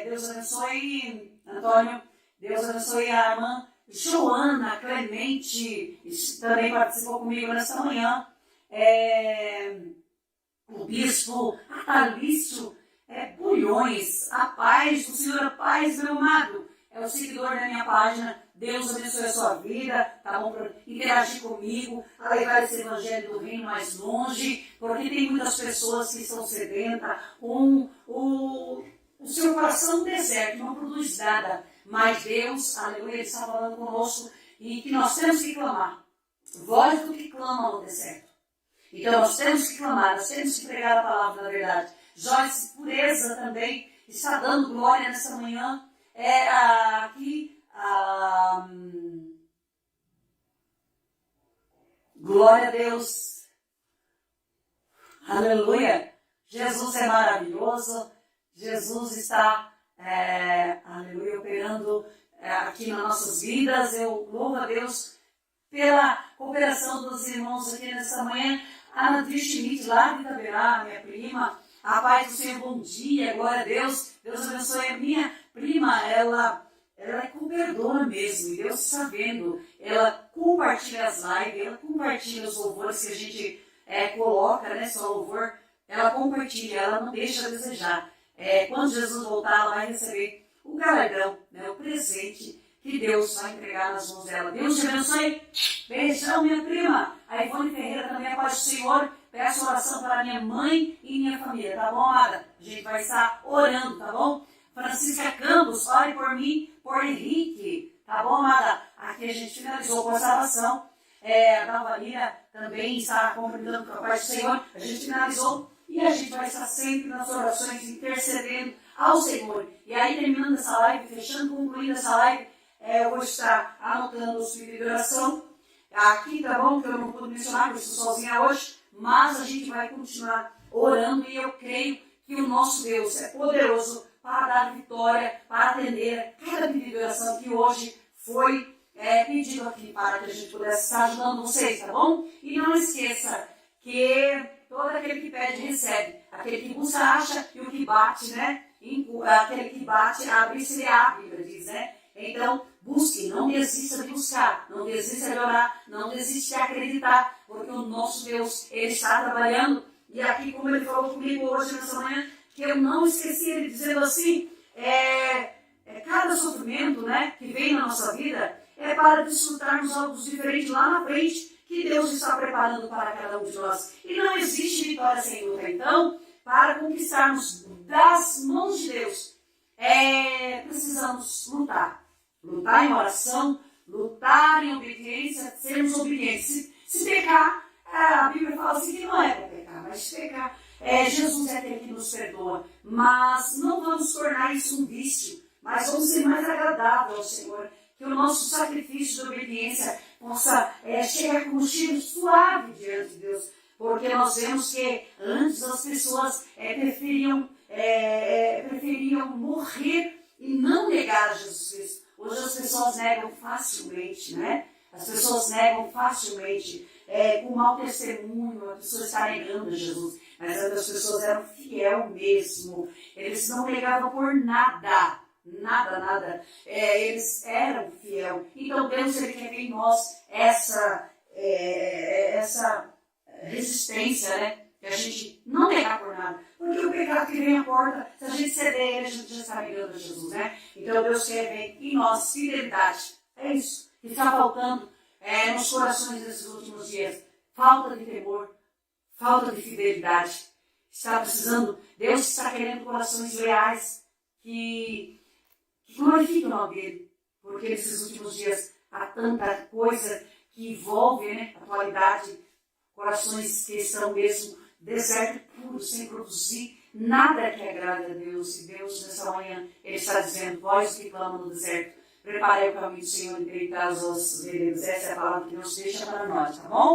Deus abençoe Antônio. Deus abençoe a irmã Joana Clemente, também participou comigo nessa manhã. O bispo Atalício Bulhões. A paz do Senhor, a paz, meu amado. É o seguidor da minha página. Deus abençoe a sua vida, tá bom? Para interagir comigo, a levar esse evangelho do reino mais longe, porque tem muitas pessoas que estão sedentas, o seu coração deserto, não produz nada. Mas Deus, aleluia, Ele está falando conosco e que nós temos que clamar. Voz do que clama no deserto. Então nós temos que clamar, nós temos que pregar a palavra da verdade. Joyce Pureza também está dando glória nessa manhã. Aqui, glória a Deus. Aleluia. Jesus é maravilhoso. Jesus está, aleluia, operando aqui nas nossas vidas. Eu louvo a Deus pela cooperação dos irmãos aqui nessa manhã. Ana Dri Schmidt, lá de Itaberá, minha prima. A paz do Senhor, bom dia, glória a Deus. Deus abençoe a minha prima. Ela é cooperadora mesmo, e Deus está vendo. Ela compartilha as lives, ela compartilha os louvores que a gente coloca, né, só louvor. Ela compartilha, ela não deixa a desejar. Quando Jesus voltar, ela vai receber o galardão, né, o presente que Deus vai entregar nas mãos dela. Deus te abençoe. Beijão, minha prima. A Ivone Ferreira também, a paz do Senhor. Peço oração para minha mãe e minha família, tá bom, amada? A gente vai estar orando, tá bom? Francisca Campos, ore por mim, por Henrique, tá bom, amada? Aqui a gente finalizou com a salvação. A Dalvalia também está cumprimentando com a paz do Senhor. A gente finalizou e a gente vai estar sempre nas orações intercedendo ao Senhor. E aí, terminando essa live, fechando, concluindo essa live, eu vou estar anotando os pedidos de oração. Aqui, tá bom? Que eu não pude mencionar, porque eu estou sozinha hoje. Mas a gente vai continuar orando e eu creio que o nosso Deus é poderoso para dar vitória, para atender cada pedido de oração que hoje foi pedido aqui para que a gente pudesse estar ajudando vocês, tá bom? E não esqueça que todo aquele que pede recebe, aquele que busca acha e o que bate, né? Aquele que bate abre-se a Bíblia diz, né? Então, busque, não desista de buscar, não desista de orar, não desista de acreditar, porque o nosso Deus, Ele está trabalhando. E aqui, como Ele falou comigo hoje, nessa manhã, que eu não esqueci Ele dizendo assim, cada sofrimento, né, que vem na nossa vida é para desfrutarmos algo diferente lá na frente, que Deus está preparando para cada um de nós. E não existe vitória sem luta. Então, para conquistarmos das mãos de Deus, precisamos lutar. Lutar em oração, lutar em obediência, sermos obedientes. Se pecar, a Bíblia fala assim que não é para pecar, mas se pecar, Jesus é aquele que nos perdoa. Mas não vamos tornar isso um vício, mas vamos ser mais agradável ao Senhor. Que o nosso sacrifício de obediência possa chegar com um cheiro suave diante de Deus. Porque nós vemos que antes as pessoas preferiam morrer e não negar a Jesus Cristo. Hoje as pessoas negam facilmente, né? As pessoas negam facilmente, com mau testemunho, a pessoa está negando Jesus. Mas as pessoas eram fiel mesmo. Eles não negavam por nada. Nada. Eles eram fiel. Então Deus, Ele quer ver em nós essa resistência, né? Que a gente não negar por nada. Porque o pecado que vem à porta, se a gente ceder ele, a gente já está negando a Jesus, né? Então Deus quer ver em nós fidelidade. É isso que está faltando nos corações desses últimos dias. Falta de temor, falta de fidelidade. Está precisando, Deus está querendo corações leais que glorifiquem o nome dele. Porque nesses últimos dias há tanta coisa que envolve, né, a atualidade, corações que estão mesmo deserto puro, sem produzir nada que agrade a Deus. E Deus, nessa manhã, Ele está dizendo: vós que clamam no deserto, preparei o caminho do Senhor e endireitai as vossas veredas. Essa é a palavra que Deus deixa para nós, tá bom?